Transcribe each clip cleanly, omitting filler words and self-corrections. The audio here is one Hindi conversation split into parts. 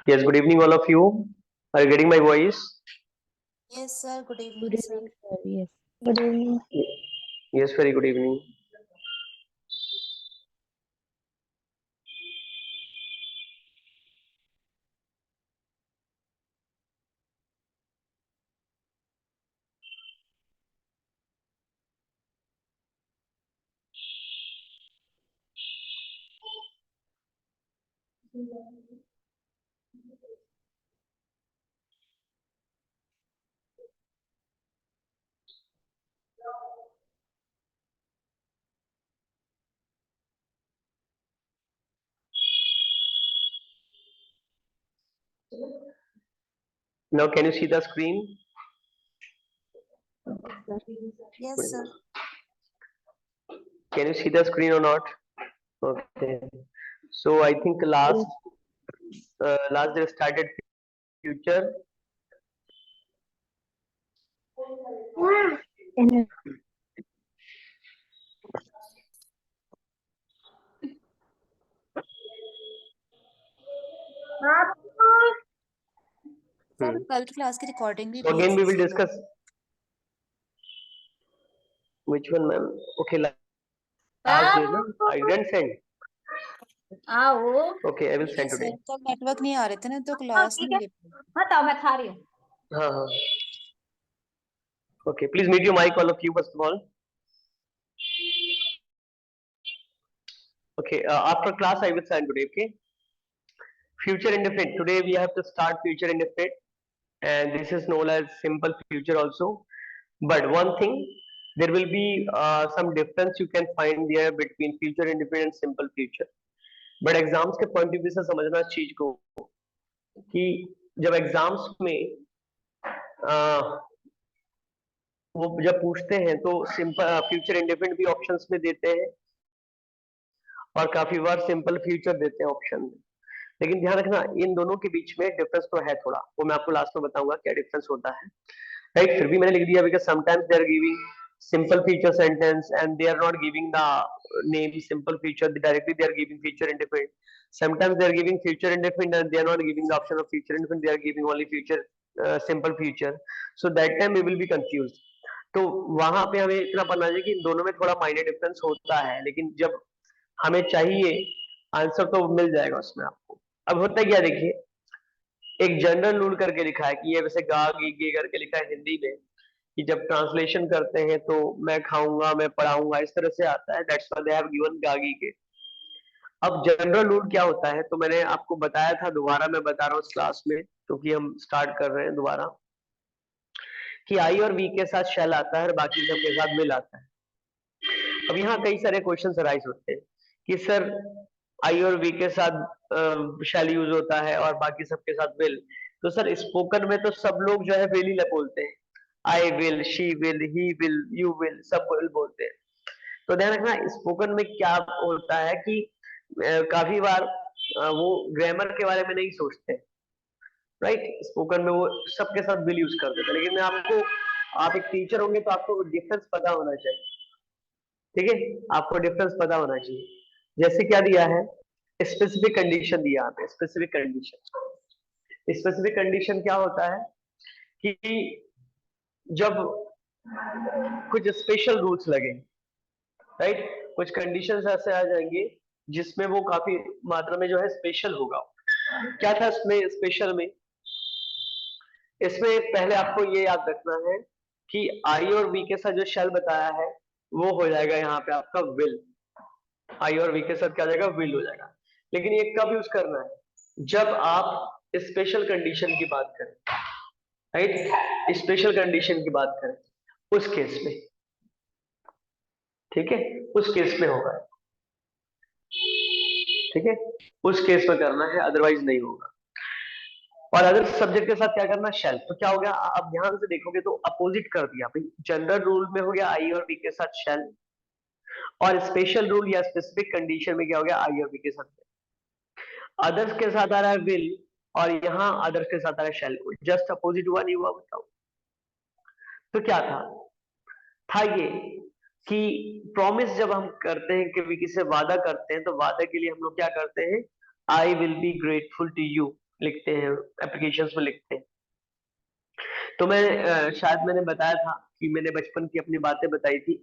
Yes, good evening, all of you. Are you getting my voice? Yes, sir. Good Good evening, sir. evening, sir. Yes. Good evening. Yes, very good evening. Now, can you see the screen? Yes, sir. Can you see the screen or not? Okay. So I think last day started future. And sir Hmm. कल क्लास की रिकॉर्डिंग भी So भेज again, we will दीजिएगा। discuss which one, ma'am. Okay, last day, no? I didn't send. Okay, I will send sir today. कल नेटवर्क नहीं आ रहे थे ना तो क्लास नहीं ले पाई। बताओ मैं खा रही हूँ। हाँ. Okay, please mute your mic, all of you, first of all. Okay, after class, I will send today. Okay. Future indefinite. Today we have to start future indefinite, and this is known as simple future also. But one thing, there will be some difference you can find there between future indefinite and simple future. But exams के point of view से समझना इस चीज को कि जब एग्जाम्स में वो जब पूछते हैं तो सिंपल फ्यूचर इंडेफिनिट भी ऑप्शंस में देते हैं और काफी बार सिंपल फ्यूचर देते हैं ऑप्शन में। लेकिन ध्यान रखना इन दोनों के बीच में डिफरेंस तो है थोड़ा, वो मैं आपको लास्ट में बताऊंगा क्या डिफरेंस होता है, राइट। फिर भी मैंने लिख दिया because sometimes they are giving simple future sentence and they are not giving the name simple future, directly they are giving future indefinite. Sometimes they are giving future indefinite and they are not giving the option of future indefinite, they are giving only future simple future. So that time we will be confused. तो वहां पे हमें इतना पता है कि इन दोनों में थोड़ा माइनर डिफरेंस होता है, लेकिन जब हमें चाहिए आंसर तो मिल जाएगा उसमें आपको। अब होता है क्या, देखिए एक जनरल रूल करके लिखा है कि ये वैसे गा गी गे करके लिखा है हिंदी में कि जब ट्रांसलेशन करते हैं तो मैं खाऊंगा मैं पढ़ाऊंगा इस तरह से आता है, that's why they have given गागी के। अब जनरल रूल क्या होता है तो मैंने आपको बताया था, दोबारा मैं बता रहा हूँ इस क्लास में क्योंकि हम स्टार्ट कर रहे हैं दोबारा, कि आई और वी के साथ शेल आता है और बाकी सब के साथ विल आता है। अब यहाँ कई सारे क्वेश्चन राइज होते हैं कि सर आई और वी के साथ शेल यूज होता है और बाकी सबके साथ विल, तो सर स्पोकन में तो सब लोग जो है विल ही बोलते हैं, I will, she will, he will, you will, सब विल बोलते हैं। तो ध्यान रखना स्पोकन में क्या होता है कि काफी बार वो ग्रामर के बारे में नहीं सोचते, राइट। स्पोकन में वो सबके साथ विल यूज कर देते हैं, लेकिन मैं आपको, आप एक टीचर होंगे तो आपको डिफरेंस पता होना चाहिए, ठीक है, आपको डिफरेंस पता होना चाहिए। जैसे क्या दिया है, स्पेसिफिक कंडीशन दिया है, स्पेसिफिक कंडीशन। स्पेसिफिक कंडीशन क्या होता है कि जब कुछ स्पेशल रूल्स लगे, राइट, कुछ कंडीशंस ऐसे आ जाएंगे जिसमें वो काफी मात्रा में जो है स्पेशल होगा। क्या था इसमें स्पेशल में, इसमें पहले आपको ये याद रखना है कि आई और वी के साथ जो शेल बताया है वो हो जाएगा यहाँ पे आपका विल, आई और वी के साथ क्या हो जाएगा, विल हो जाएगा। लेकिन ये कब यूज करना है, जब आप स्पेशल कंडीशन की बात करें, राइट, स्पेशल कंडीशन की बात करें उस केस में, ठीक है, उस केस में होगा, ठीक है, उस केस में करना है, अदरवाइज नहीं होगा। और अगर सब्जेक्ट के साथ क्या करना, शेल, तो क्या हो गया, आप ध्यान से देखोगे तो अपोजिट कर दिया भाई, जनरल रूल में हो गया आई और वी के साथ शेल, और स्पेशल रूल या स्पेसिफिक कंडीशन में क्या हो गया, आई और वी के साथ, अदर्स के साथ आ रहा है विल और यहाँ अदर्स के साथ आ रहा है शेल, जस्ट अपोजिट हुआ नहीं हुआ बताओ। तो क्या था ये कि प्रॉमिस जब हम करते हैं कि किसी से वादा करते हैं तो वादा के लिए हम लोग क्या करते हैं, I will be grateful to you, लिखते हैं, एप्लीकेशंस में लिखते हैं। तो मैं शायद मैंने बताया था कि मैंने बचपन की अपनी बातें बताई थी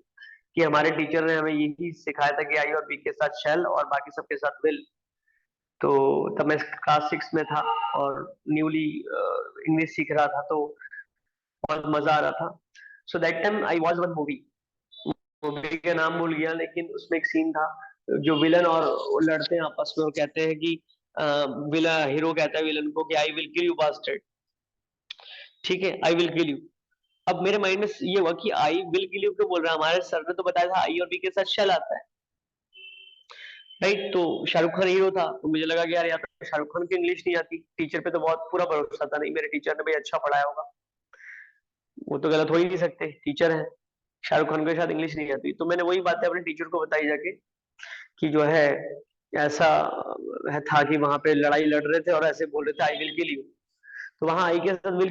कि हमारे टीचर ने हमें यही सिखाया था कि आई और बी के साथ शेल और बाकी सबके साथ विल। तो तब मैं क्लास 6 में था और न्यूली इंग्लिश सीख रहा था, तो बहुत मजा आ रहा था। So that time I was one movie, movie का नाम भूल गया, लेकिन उसमें एक सीन था जो विलन और वो लड़ते हैं आपस में, वो कहते हैं कि विला हीरो कहता है विलन को कि I will kill you bastard, ठीक है, आई विल किल यू। अब मेरे माइंड में ये हुआ कि आई विल किल यू क्यों बोल रहा है, हमारे सर ने तो बताया था आई और बी के साथ शेल आता है, राइट। तो शाहरुख खान हीरो था, तो मुझे लगा कि यार या तो शाहरुख खान की इंग्लिश नहीं आती, टीचर पे तो बहुत पूरा भरोसा था, नहीं मेरे टीचर ने भाई अच्छा पढ़ाया होगा, वो तो गलत हो ही नहीं सकते, टीचर है, शाहरुख खान के साथ इंग्लिश नहीं आती। तो मैंने वही बातें अपने टीचर को बताई जाके कि जो है ऐसा है था कि वहां पे लड़ाई लड़ रहे थे और ऐसे बोल रहे थे आई विल किल यू, तो वहां आई के साथ विल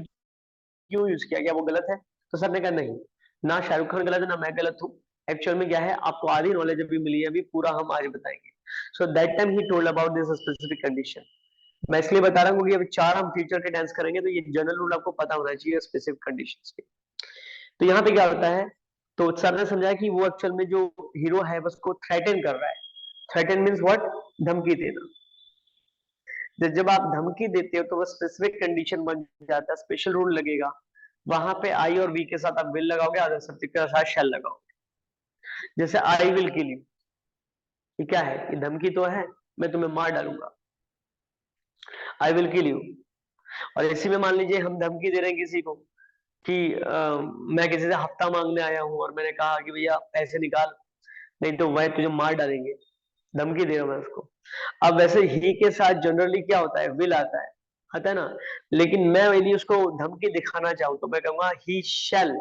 क्यों यूज किया, क्या वो गलत है? तो सर ने कहा नहीं, ना शाहरुख खान गलत है ना मैं गलत हूँ, एक्चुअल में क्या है आपको आधी नॉलेज अभी मिली है, अभी पूरा हम आज बताएंगे। So that time he told about this specific condition. मैं इसलिए बता रहा हूँ क्योंकि अभी 4 हम फ्यूचर के टेंस करेंगे, तो ये जनरल रूल आपको पता होना चाहिए स्पेसिफिक कंडीशंस के। तो यहाँ पे क्या होता है, तो सर ने समझाया कि वो एक्चुअल में जो हीरो है उसको थ्रेटन कर रहा है। थ्रेटन मीन्स व्हाट, धमकी देना। जब आप धमकी देते हो तो वो स्पेसिफिक कंडीशन बन जाता है, स्पेशल रूल लगेगा, वहां पे आई और वी के साथ आप विल लगाओगे, अदर सब्जेक्ट के साथ शैल लगाओगे। जैसे आई विल किल यू, ये क्या है, ये धमकी तो है, मैं तुम्हें मार डालूंगा, आई विल किल यू। और इसी में मान लीजिए हम धमकी दे रहे हैं किसी को कि मैं किसी से हफ्ता मांगने आया हूँ और मैंने कहा कि भैया पैसे निकाल, नहीं तो वह तुझे मार डालेंगे, धमकी दे रहा हूं मैं उसको। अब वैसे ही के साथ जनरली क्या होता है, विल आता है ना, लेकिन मैं यदि उसको धमकी दिखाना चाहूं तो मैं कहूंगा ही शैल,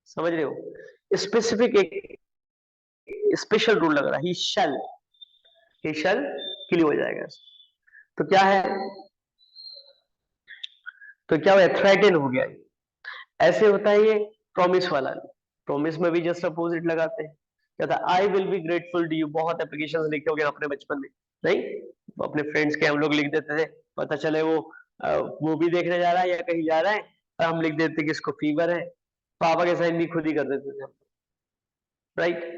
समझ रहे हो, स्पेसिफिक एक स्पेशल रूल लग रहा है, ही शैल किल हो जाएगा। तो क्या है, तो क्या हुआ, थ्रेटन हो गया। ऐसे होता है ये प्रॉमिस वाला, प्रॉमिस में भी जस्ट अपोजिट लगाते हैं, क्या था, I will be grateful to you, बहुत एप्लीकेशन लिखे होंगे अपने बचपन में, नहीं अपने फ्रेंड्स के हम लोग लिख देते थे, पता चले वो मूवी देखने जा रहा है या कहीं जा रहा है, और हम लिख देते कि इसको फीवर है, पापा के साइन भी खुद ही कर देते थे हम, राइट।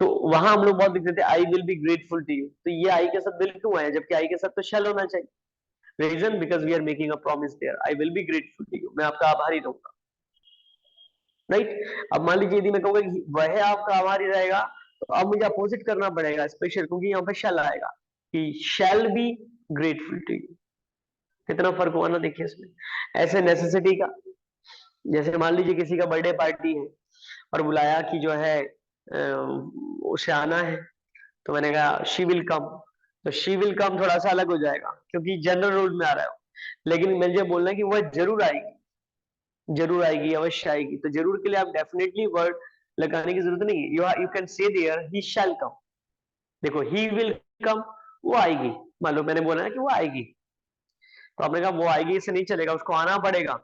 तो वहां हम लोग बहुत लिखते थे I will be grateful to you, तो ये आई के साथ विल क्यों आया, जबकि आई के साथ तो शैल होना चाहिए। Reason, because we are making a promise there, I will be grateful to you, मैं आपका आभारी रहूंगा, राइट। अब मान लीजिए यदि मैं कहूंगा कि वह आपका आभारी रहेगा, तो अब मुझे अपोजिट करना पड़ेगा स्पेशल, क्योंकि यहाँ पे शैल आएगा कि shall be grateful to you. कितना फर्क हुआ ना, देखिए इसमें। ऐसे नेसेसिटी का, जैसे मान लीजिए किसी का बर्थडे पार्टी है और बुलाया कि जो है उसे आना है, तो मैंने कहा शी विल कम, तो शी विल कम थोड़ा सा अलग हो जाएगा क्योंकि जनरल रूल में आ रहा है, लेकिन मुझे बोलना है कि वह जरूर आएगी, जरूर आएगी, अवश्य आएगी, तो जरूर के लिए आप डेफिनेटली वर्ड लगाने की जरूरत नहीं है, you can say there he shall come. देखो ही विल कम, वो आएगी, मान लो मैंने बोला है कि वो आएगी, तो आपने कहा वो आएगी इससे नहीं चलेगा, उसको आना पड़ेगा,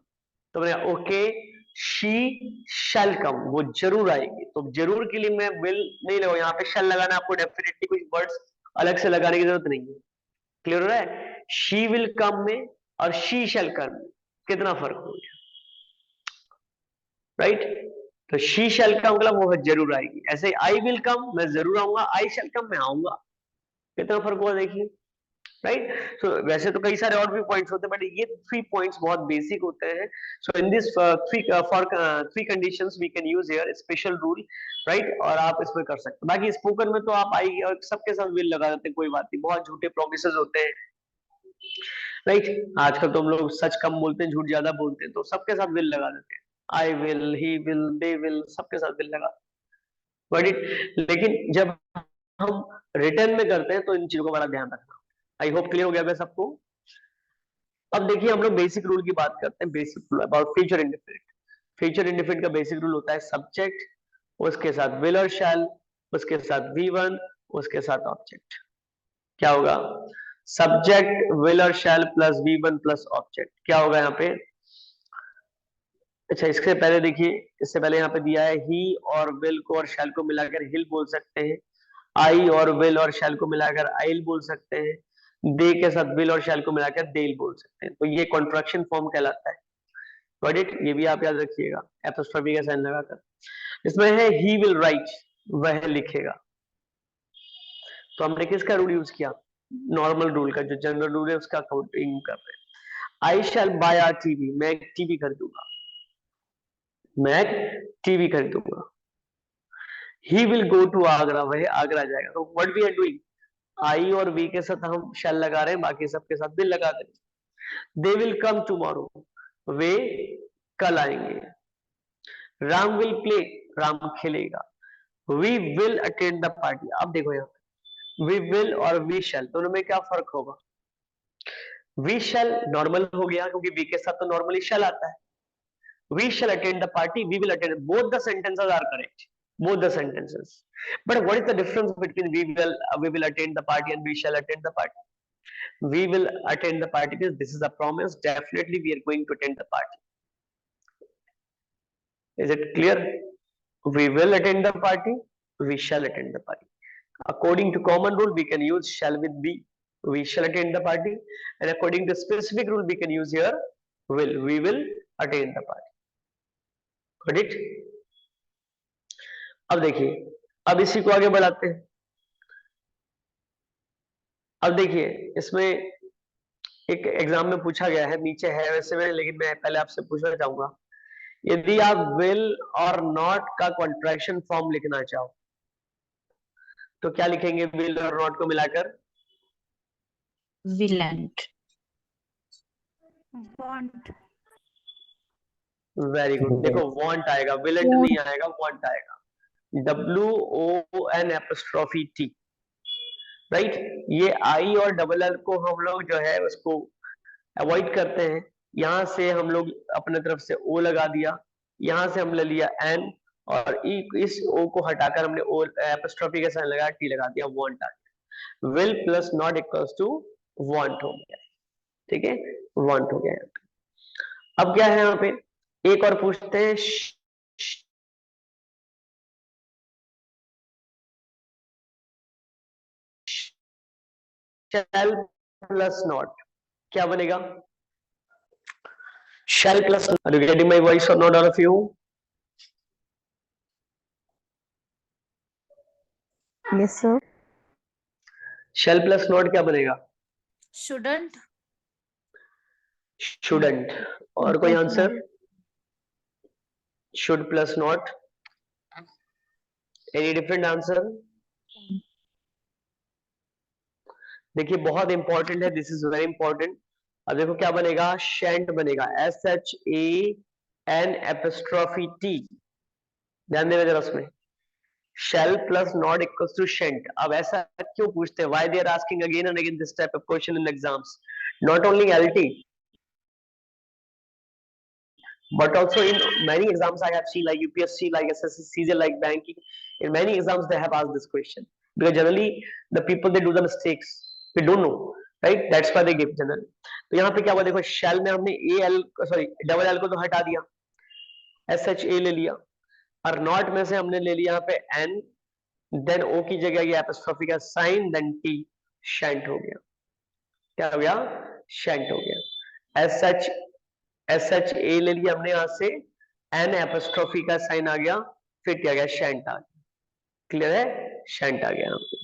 तो मैंने ओके शी शैल कम, वो जरूर आएगी, तो जरूर के लिए मैं विल नहीं लगाऊं, यहाँ पे शैल लगाना, आपको डेफिनेटली कुछ वर्ड्स अलग से लगाने की जरूरत नहीं है। क्लियर हो रहा है, शी विल कम में और शी शैल कम में कितना फर्क हो गया, राइट। तो शी शैल कम मतलब वो जरूर आएगी, ऐसे आई विल कम मैं जरूर आऊंगा, आई शैल कम मैं आऊंगा, कितना फर्क हुआ देखिए, राइट। सो वैसे तो कई सारे और भी पॉइंट्स होते हैं, बट ये 3 पॉइंट्स बहुत बेसिक होते हैं। So in this three conditions we can use here special rule, right, और आप इसमें कर सकते हैं। बाकी स्पोकन में तो आप आई और सबके साथ विल लगा देते हैं, कोई बात नहीं, बहुत झूठे प्रोमिसेस होते हैं, राइट। आजकल तो हम लोग सच कम बोलते हैं, झूठ ज्यादा बोलते हैं, तो सबके साथ विल लगा देते हैं, I will, he will, they will, सबके साथ विल लगा, बट लेकिन जब हम रिटर्न में करते हैं तो इन चीजों का बड़ा ध्यान रखना। आई होप क्लियर हो गया मैं सबको। अब देखिए हम लोग बेसिक रूल की बात करते हैं, basic rule about future indefinite. Future indefinite का बेसिक रूल होता है सब्जेक्ट, उसके साथ विल और शैल, उसके साथ V1, उसके साथ ऑब्जेक्ट। क्या होगा, सब्जेक्ट विल और shall plus V1 plus object, क्या होगा यहाँ पे, अच्छा इससे पहले देखिए, इससे पहले यहाँ पे दिया है ही और विल को और शैल को मिलाकर हिल बोल सकते हैं, आई और विल और शैल को मिलाकर आइल बोल सकते हैं, दे के साथ विल और शैल को मिलाकर देल बोल सकते हैं, तो ये कॉन्ट्रैक्शन फॉर्म कहलाता है। Got it? ये भी आप याद रखिएगा एपोस्ट्रोफी का साइन लगाकर। इसमें है ही विल राइट, वह लिखेगा। तो हमने किसका रूल यूज किया? नॉर्मल रूल का, जो जनरल रूल है उसका काउंटिंग कर रहे हैं। आई शैल बाय अ टीवी, मैं एक टीवी खरीदूंगा, मैं एक टीवी खरीदूंगा। He will go to Agra, वह आगरा जाएगा। तो what we are doing, I और वी के साथ हम शैल लगा रहे हैं, बाकी सबके साथ विल लगा देंगे। दे विल कम टुमारो, वे कल आएंगे। राम विल प्ले, राम खेलेगा। We will attend the party, अब देखो यहाँ वी विल और वी शैल दोनों में क्या फर्क होगा? वी शैल नॉर्मल हो गया क्योंकि वी के साथ तो नॉर्मली शैल आता है। We shall attend the party, we will attend, both the sentences are correct, both the sentences, but what is the difference between we will attend the party and we shall attend the party? We will attend the party because this is a promise, definitely we are going to attend the party. Is it clear? We will attend the party, we shall attend the party. According to common rule we can use shall with be, we shall attend the party, and according to specific rule we can use here will, we will attend the party. Got it? अब देखिए, अब इसी को आगे बढ़ाते हैं। अब देखिए इसमें एक एग्जाम में पूछा गया है, नीचे है वैसे में, लेकिन मैं पहले आपसे पूछना चाहूंगा, यदि आप विल और नॉट का कॉन्ट्रैक्शन फॉर्म लिखना चाहो तो क्या लिखेंगे विल और नॉट को मिलाकर? will and Want. Very good. देखो वांट आएगा, विलेंट नहीं आएगा, वांट आएगा। WON' right. ये आई और डबल एल को हम लोग जो है उसको अवॉइड करते हैं। यहाँ से हम लोग अपने तरफ से ओ लगा दिया, यहाँ से हम ले लिया एन, और इस ओ को हटाकर हमने ओ एपोस्ट्रोफी का साइन लगा टी लगा दिया, वांट आ गया। Will plus not equals to won't हो गया, ठीक है, वांट हो गया। अब क्या है यहाँ पे, एक और पूछते हैं, शैल प्लस नॉट क्या बनेगा? Shall plus, are you getting my voice और not all of you? yes sir, shall plus not क्या बनेगा? Shouldn't. शुडंट। और कोई answer? Should plus not, any different answer? देखिए बहुत इंपॉर्टेंट है, दिस इज वेरी इंपॉर्टेंट। अब देखो क्या बनेगा, शेंट बनेगा, SHAN एपोस्ट्रोफी टी, ध्यान देना जरा उसमें, shall plus not equals to shan't। अब ऐसा क्यों पूछते हैं? Why they are asking again and again this type of question in exams? Not only LT, but also in many exams I have seen, like UPSC, like SSC, CJ, like banking. In many exams they have asked this question because generally the people they do the mistakes, they don't know, right? That's why they give generally. तो यहाँ पे क्या हुआ देखो, shall में हमने डबल एल को तो हटा दिया, SHA ले लिया, और नॉट में से हमने ले लिया यहाँ पे एन, देन ओ की जगह ये एपोस्ट्रोफी का साइन, देन टी, शैंट हो गया। क्या हो गया? शैंट हो गया। SHA ले लिया हमने यहाँ से, एन एपोस्ट्रोफी का साइन आ गया, फिर क्या गया? शैंट आ गया। क्लियर है? शैंट आ गया यहाँ पे।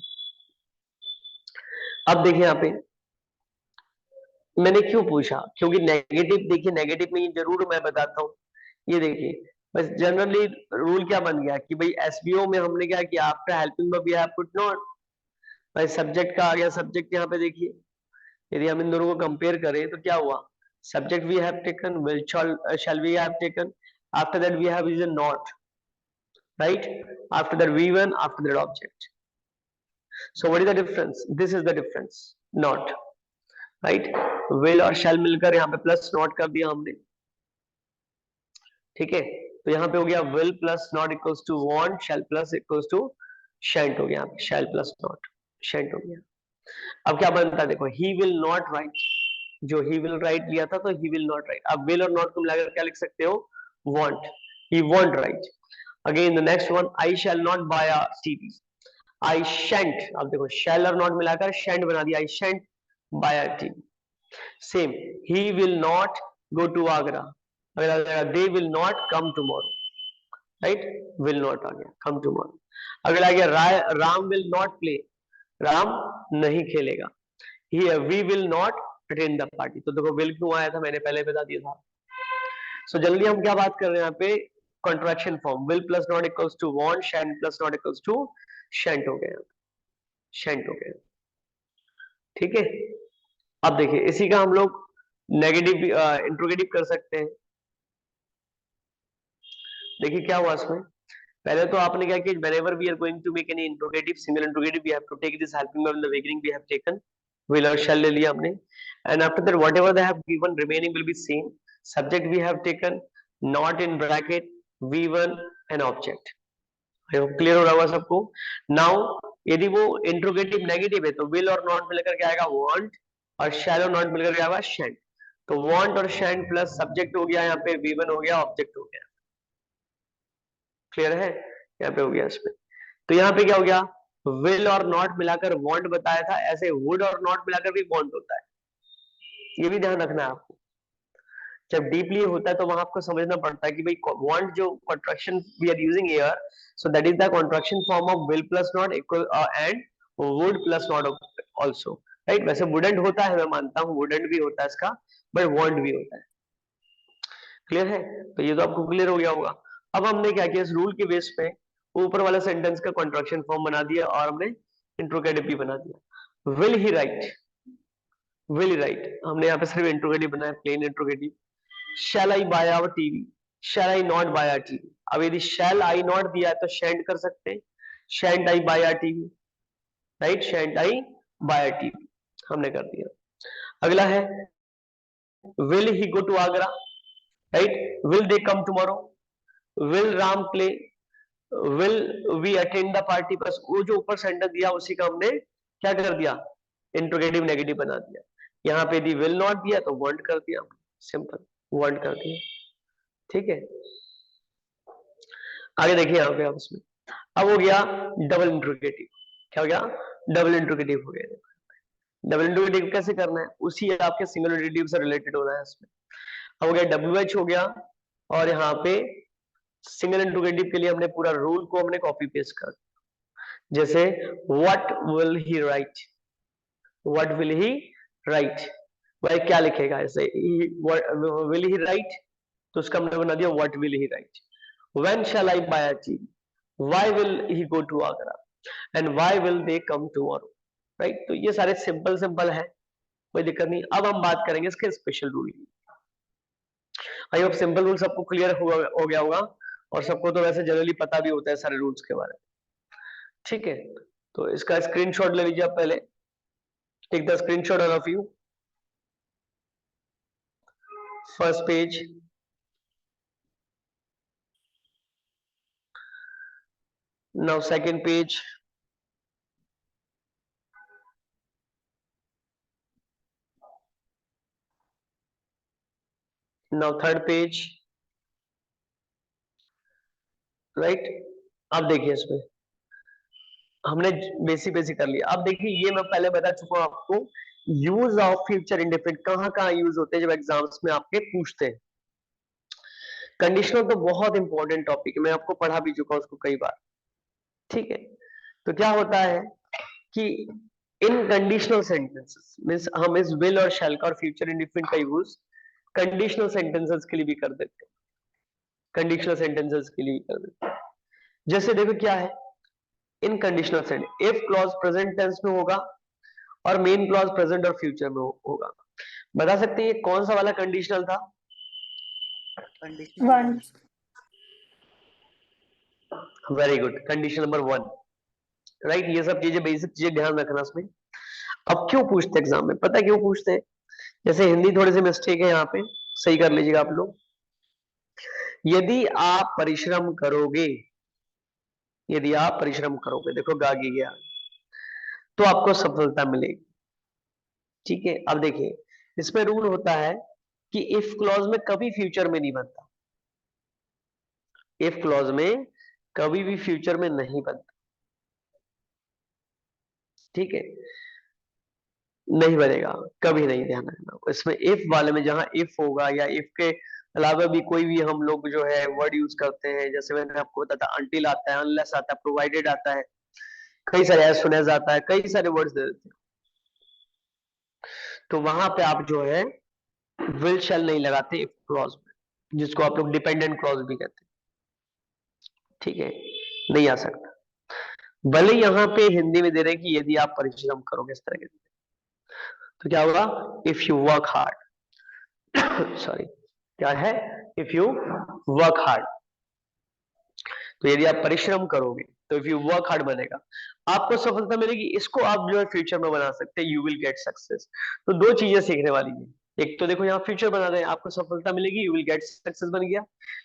अब देखिए यहाँ पे मैंने क्यों पूछा, क्योंकि नेगेटिव, देखिए नेगेटिव में जरूर मैं बताता हूँ, ये देखिए बस जनरली रूल क्या बन गया कि भाई एसबीओ में हमने क्या किया, after helping we have put not. भाई सब्जेक्ट का आ गया, सब्जेक्ट यहाँ पे देखिए, यदि हम इन दोनों को कंपेयर करें तो क्या हुआ, subject we have taken, will shall we have taken, after that we have is not, right, after that V1, after that object. So what is the difference? This is the difference, not, right. Will और शैल मिलकर यहाँ पे प्लस नॉट कर दिया हमने, ठीक है। तो यहाँ पे हो गया will plus not equals to won't, shall plus equals to shan't हो गया, शैल प्लस नॉट, शैंट हो गया। अब क्या बनता है देखो, ही विल नॉट राइट, जो ही विल राइट लिया था तो ही विल नॉट राइट। अब विल और नॉट को मिलाकर क्या लिख सकते हो? Won't, he won't right. Again the next one, I shall not buy a TV, I shan't. अब देखो शैल और नॉट मिलाकर शैंट बना दिया, I shan't buy T. Same, he will not go to Agra, अगला they will not come tomorrow, right, will not आ गया, कम टुमारो। अगला आ गया Ram will not play, Ram नहीं खेलेगा। We will not attend the party, तो देखो विल क्यों आया था, मैंने पहले बता दिया था। सो जल्दी हम क्या बात कर रहे हैं यहाँ पे, contraction form, will plus not equals to won't, shan't plus not equals to shan't हो गया, शेंट हो गया, ठीक है। अब देखिए इसी का हम लोग नेगेटिव इंट्रोगेटिव कर सकते हैं। देखिए क्या हुआ इसमें, पहले तो आपने क्या किया, whenever we are going to make any interrogative, single interrogative, we have to take this helping verb in the beginning, we have taken will और shall ले लिया हमने, and after that whatever they have given remaining will be same, subject we have taken not in bracket, v1 and object। Clear हो रहा होगा सबको। नाउ यदि वो इंट्रोगेटिव नेगेटिव है तो विल और नॉट मिलकर के आएगा वांट, और शैल और नॉट मिलकर के आएगा शैंट। तो वांट और शैंट प्लस सब्जेक्ट हो गया, यहाँ पे v1 हो गया, ऑब्जेक्ट हो गया। क्लियर है, यहाँ पे हो गया इसमें। तो यहाँ पे क्या हो गया, विल और नॉट मिलाकर वांट बताया था, ऐसे वुड और नॉट मिलाकर भी वांट होता है, ये भी ध्यान रखना है आपको। जब डीपली होता है तो वहां आपको समझना पड़ता है कि भाई वांट जो contraction we are using here, so that is the contraction form of will plus not equal and would plus not also, right. वैसे वुडंट होता है, मैं मानता हूँ वुडंट भी होता है इसका, बट वांट भी होता है। क्लियर है, तो ये तो आपको क्लियर हो गया होगा। अब हमने क्या किया, इस रूल के बेस पे ऊपर वाला सेंटेंस का कॉन्ट्रैक्शन फॉर्म बना दिया और हमने इंट्रोगेटिव भी बना दिया। Will he write, will he write, हमने यहाँ पे सिर्फ इंट्रोगेटिव बनाया, plain interrogative. Shall I buy our TV, shall I not buy our TV. अब यदि शैल आई नॉट दिया है तो शेंट कर सकते हैं, shan't I buy our TV, right, shan't I buy our TV हमने कर दिया। अगला है will he go to Agra, right, will they come tomorrow, will Ram play, will we attend the party. बस वो जो ऊपर सेंटेंस दिया उसी का हमने क्या कर दिया, इंट्रोगेटिव नेगेटिव बना दिया। यहाँ पे यदि विल नॉट दिया तो वांट कर दिया, सिंपल वांट कर दिया, ठीक है। आगे देखिए यहाँ पे आप इसमें, अब हो गया डबल इंट्रोगेटिव। क्या हो गया, डबल इंट्रोगेटिव हो गया। डबल इंट्रोगेटिव कैसे करना है, उसी आपके सिंगल इंट्रोगेटिव से रिलेटेड होना है इसमें। अब हो गया WH हो गया, और यहाँ पे सिंगल इंट्रोगेटिव के लिए हमने पूरा रूल को हमने कॉपी पेस्ट कर, जैसे what will he right, what will he right, वह क्या लिखेगा, ऐसे विल ही राइट, तो उसका हमने बना दिया what will he write. When shall I buy a TV, why will he go to Agra, and why will they come tomorrow, right. तो ये सारे सिंपल सिंपल है, कोई दिक्कत नहीं। अब हम बात करेंगे इसके स्पेशल रूल की। आई होप सिंपल रूल सबको क्लियर हो गया होगा, और सबको तो वैसे जनरली पता भी होता है सारे रूल्स के बारे में, ठीक है। तो इसका स्क्रीनशॉट ले लीजिए आप पहले, take the screenshot all of you. First page, now second page, now third page, right. अब देखिए इसमें हमने बेसिक बेसिक कर लिया। अब देखिए ये मैं पहले बता चुका हूं आपको, यूज ऑफ फ्यूचर इंडेफिनिट कहाँ कहाँ यूज होते हैं जब एग्जाम्स में आपके पूछते हैं। कंडीशनल तो बहुत इंपॉर्टेंट टॉपिक है, मैं आपको पढ़ा भी चुका हूं उसको कई बार, ठीक है। तो क्या होता है कि इन कंडीशनल सेंटेंसेस मींस हम इस विल और शैल का और फ्यूचर इंडेफिनिट का यूज कंडीशनल सेंटेंसेस के लिए भी कर देते हैं, कंडीशनल सेंटेंसेस के लिए भी कर देते हैं। जैसे देखो क्या है, इन conditional sentence if clause present tense में होगा और मेन क्लॉज प्रेजेंट और फ्यूचर में होगा। बता सकते हैं ये कौन सा वाला कंडीशनल था, conditional one. Very good, condition number 1, right. ये सब चीजें बेसिक चीजें ध्यान रखना इसमें। अब क्यों पूछते हैं एग्जाम में, पता है क्यों पूछते हैं, जैसे हिंदी थोड़ी सी मिस्टेक है यहाँ पे, सही कर लीजिएगा आप लोग। यदि आप परिश्रम करोगे, यदि आप परिश्रम करोगे, देखो गागी गया, तो आपको सफलता मिलेगी, ठीक है। अब देखिए इसमें रूल होता है कि इफ क्लॉज में कभी फ्यूचर में नहीं बनता, इफ क्लॉज में कभी भी फ्यूचर में नहीं बनता, ठीक है। नहीं बनेगा, कभी नहीं, ध्यान रखना। इसमें इफ वाले में जहां इफ होगा या इफ के अलावा भी कोई भी हम लोग जो है वर्ड यूज करते हैं, जैसे मैंने आपको बताया था अनटिल आता है, अनलेस आता है, प्रोवाइडेड आता है, कई सारे एज सुन एज आता है, कई सारे वर्ड्स दे देते हैं। तो वहां पे आप जो है विल शैल नहीं लगाते इफ क्लॉज में, जिसको आप लोग डिपेंडेंट क्लॉज भी कहते हैं। ठीक है, नहीं आ सकता। भले यहाँ पे हिंदी में दे रहे हैं कि यदि आप परिश्रम करोगे, इस तरह के, तो क्या होगा, if you work hard sorry, क्या है, इफ यू वर्क हार्ड, तो यदि आप परिश्रम करोगे तो इफ यू वर्क हार्ड बनेगा, आपको सफलता मिलेगी। इसको आप जो है फ्यूचर में बना सकते हैं, यू विल गेट सक्सेस। तो दो चीजें सीखने वाली है, एक तो देखो यहाँ फ्यूचर बना रहे हैं, आपको सफलता मिलेगी, यू विल गेट सक्सेस बन गया।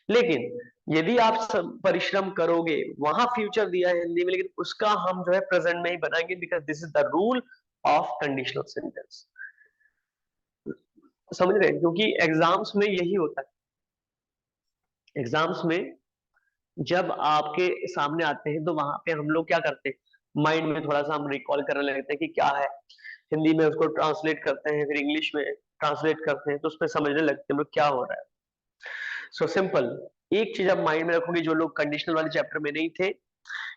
लेकिन यदि आप परिश्रम करोगे, वहां फ्यूचर दिया है हिंदी में, लेकिन उसका हम जो है प्रेजेंट में ही बनाएंगे, because this is the rule of conditional sentence. समझ रहे हैं, क्योंकि एग्जाम्स में यही होता है। एग्जाम्स में जब आपके सामने आते हैं तो वहां पे हम लोग क्या करते हैं, माइंड में थोड़ा सा हम रिकॉल करने लगते हैं कि क्या है, हिंदी में उसको ट्रांसलेट करते हैं, फिर इंग्लिश में ट्रांसलेट करते हैं, तो उसमें समझने लगते हैं क्या हो रहा है। सो सिंपल, एक चीज आप माइंड में रखोगे, जो लोग कंडीशनल वाले चैप्टर में नहीं थे,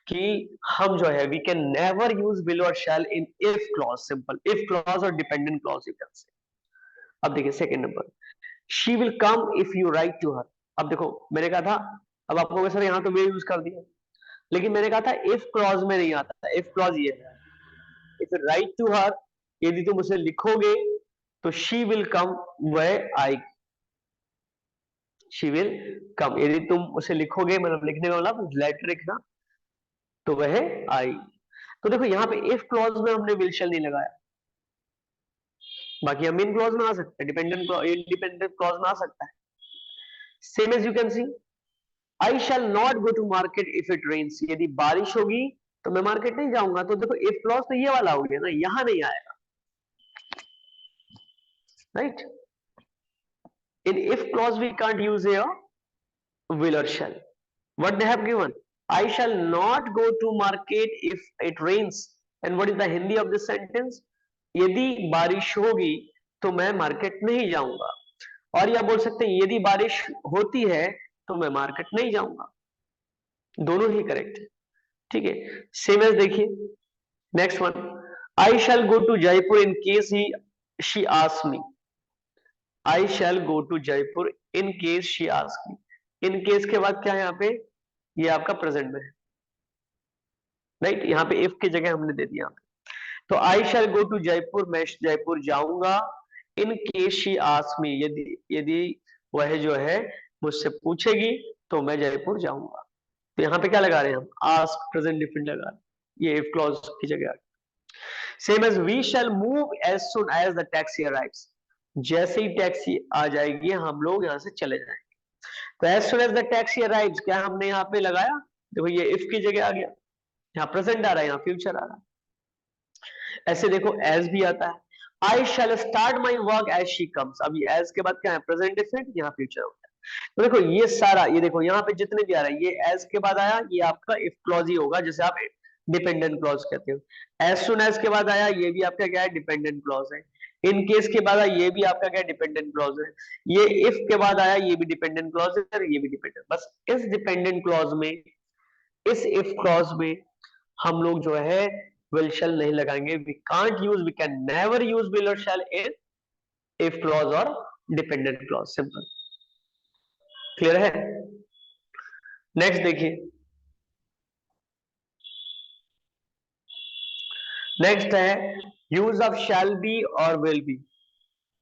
कि हम जो है we can never use will और shall in if clause, simple if clause और dependent clause you can say. अब देखिए second number, she will come if you write to her. अब देखो मैंने कहा था, अब आप कहोगे सर यहाँ तो वे यूज कर दिया, लेकिन मैंने कहा था इफ क्लॉज में नहीं आता था। इफ क्लॉज ये है, इफ राइट टू हर, यदि तुम उसे लिखोगे तो शी विल कम, वह आएगी, शी विल कम। यदि तुम उसे लिखोगे, मतलब लिखने का मतलब लेटर लिखना, तो वह आई। तो देखो यहाँ पे इफ क्लॉज में हमने विल शैल नहीं लगाया, बाकी हम इन क्लॉज में आ सकते हैं, डिपेंडेंट इंडिपेंडेंट क्लॉज में आ सकता है। Same as you can see, I shall not go to market if it rains, यदि बारिश होगी तो मैं मार्केट नहीं जाऊंगा। तो देखो इफ क्लॉज तो ये वाला हो गया ना, यहां नहीं आएगा, right. In if clause we can't use a will or shall. What they have given, I shall not go to market if it rains. And what is the Hindi of this sentence? यदि बारिश होगी तो मैं मार्केट नहीं जाऊंगा। और या बोल सकते हैं यदि बारिश होती है तो मैं मार्केट नहीं जाऊंगा, दोनों ही करेक्ट है। ठीक है, सेम एज देखिए next one, I shall go to Jaipur in case he she ask me. I shall go to Jaipur in case she ask me. In case के बाद क्या है यहाँ पे, ये आपका प्रेजेंट में है, राइट। यहाँ पे इफ की जगह हमने दे दिया। तो आई शैल गो टू जयपुर, मैं जयपुर जाऊंगा, इन केस शी आस्क मी, यदि यदि वह जो है मुझसे पूछेगी तो मैं जयपुर जाऊंगा। तो यहाँ पे क्या लगा रहे हैं हम, आस्क प्रेजेंट डिफरेंट लगा रहे हैं, ये इफ क्लॉज की जगह। Same as we shall move as soon as the taxi arrives, जैसे ही टैक्सी आ जाएगी हम लोग यहाँ से चले जाएंगे। तो as soon as the taxi arrives, क्या हमने यहाँ पे लगाया, देखो ये इफ की जगह आ गया, यहाँ प्रेजेंट आ रहा है, यहाँ फ्यूचर आ रहा है। ऐसे देखो एज भी आता है, I shall start my work as she comes, अब ये एज के बाद क्या है, प्रेजेंट डिफरेंट, यहाँ फ्यूचर होता है। तो देखो ये सारा, ये देखो यहाँ पे जितने भी आ रहा है, ये एज के बाद आया, ये आपका इफ क्लॉज ही होगा, जैसे आप डिपेंडेंट क्लॉज कहते हो। एज सुन एज के बाद आया, ये भी आपका क्या है, डिपेंडेंट क्लॉज है। इन केस के बाद आया, ये भी आपका क्या, डिपेंडेंट क्लॉज है। ये इफ के बाद आया, ये भी डिपेंडेंट क्लॉज है, और ये भी डिपेंडेंट। बस इस डिपेंडेंट क्लॉज में, इस इफ क्लॉज में हम लोग जो है विल शैल नहीं लगाएंगे। We can't use, we can never use will और शैल इन इफ क्लॉज और डिपेंडेंट क्लॉज, सिंपल। क्लियर है। नेक्स्ट देखिए, नेक्स्ट है यूज ऑफ शैल बी और विल बी।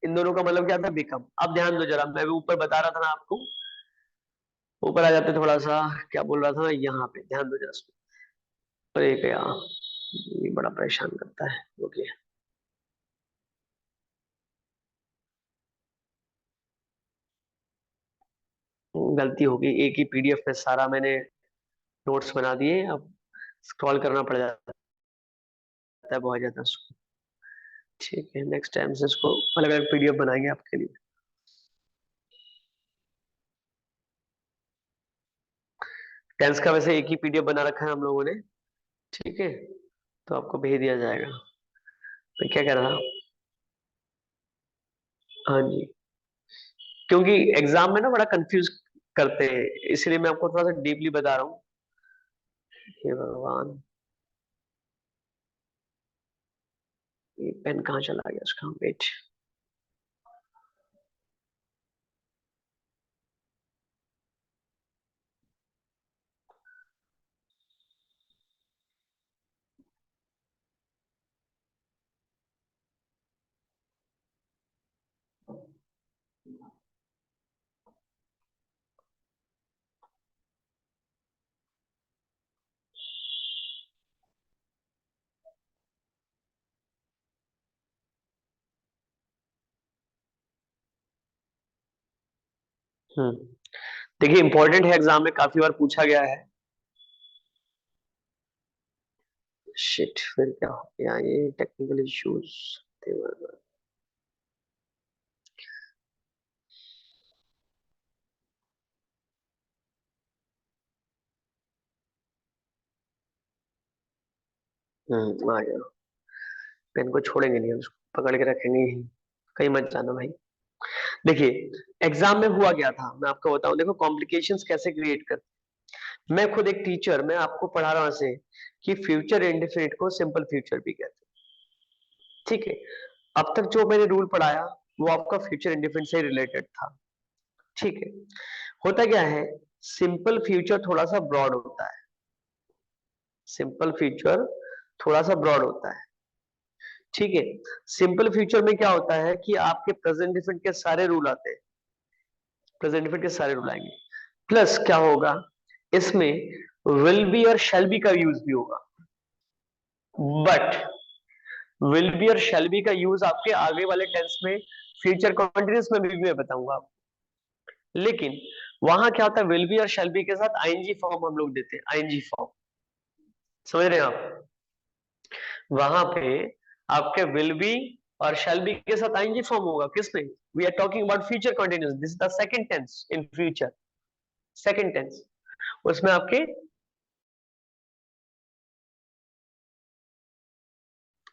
इन दोनों का मतलब क्या था, बिकम। अब ध्यान दो जरा, मैं भी ऊपर बता रहा था ना आपको, ऊपर आ जाते थोड़ा सा, क्या बोल रहा था, यहाँ पे ध्यान दो जरा। अरे क्या, ये बड़ा परेशान करता है, ओके। गलती हो गई, एक ही पीडीएफ में सारा मैंने नोट्स बना दिए, अब स्क्रॉल करना पड़ जाता है बहुत ज्यादा उसको। ठीक है, नेक्स्ट टाइम से इसको अलग अलग पीडीएफ बनाएंगे आपके लिए। टेंस का वैसे एक ही पीडीएफ बना रखा है हम लोगों ने, ठीक है, तो आपको भेज दिया जाएगा। मैं क्या कह रहा था, हाँ जी, क्योंकि एग्जाम में ना बड़ा कंफ्यूज करते हैं, इसलिए मैं आपको थोड़ा सा डीपली बता रहा हूँ। हे भगवान, ये पेन कहाँ चला गया उसका, वेट। देखिए इंपॉर्टेंट है, एग्जाम में काफी बार पूछा गया है। शिट, फिर क्या हो गया, ये टेक्निकल इश्यूज। आ गया। पेन को छोड़ेंगे नहीं, उसको पकड़ के रखेंगे ही, कहीं मत जाना भाई। देखिए एग्जाम में हुआ क्या था, मैं आपको बताऊं। देखो कॉम्प्लिकेशंस कैसे क्रिएट कर, मैं खुद एक टीचर, मैं आपको पढ़ा रहा हूं ऐसे कि फ्यूचर इंडेफिनिट को सिंपल फ्यूचर भी कहते हैं, ठीक है। अब तक जो मैंने रूल पढ़ाया वो आपका फ्यूचर इंडेफिनिट से रिलेटेड था, ठीक है। होता क्या है, सिंपल फ्यूचर थोड़ा सा ब्रॉड होता है, सिंपल फ्यूचर थोड़ा सा ब्रॉड होता है, ठीक है। सिंपल फ्यूचर में क्या होता है कि आपके प्रेजेंट इंडेफिनिट के सारे रूल आते हैं, प्रेजेंट इंडेफिनिट के सारे रूल आएंगे, प्लस क्या होगा इसमें, विल बी और शैल बी का यूज भी होगा। बट विल बी और शैल बी का यूज आपके आगे वाले टेंस में, फ्यूचर कॉन्टिन्यूस में भी मैं बताऊंगा आपको। लेकिन वहां क्या होता है, विल बी और शैल बी के साथ आईएनजी फॉर्म हम लोग देते हैं, आईएनजी फॉर्म, समझ रहे हैं आप। वहां पे आपके विल बी और शैल बी के साथ आईएनजी फॉर्म होगा, किसमें, we are talking about future continuous, this is the second tense in future, second tense, उसमें आपके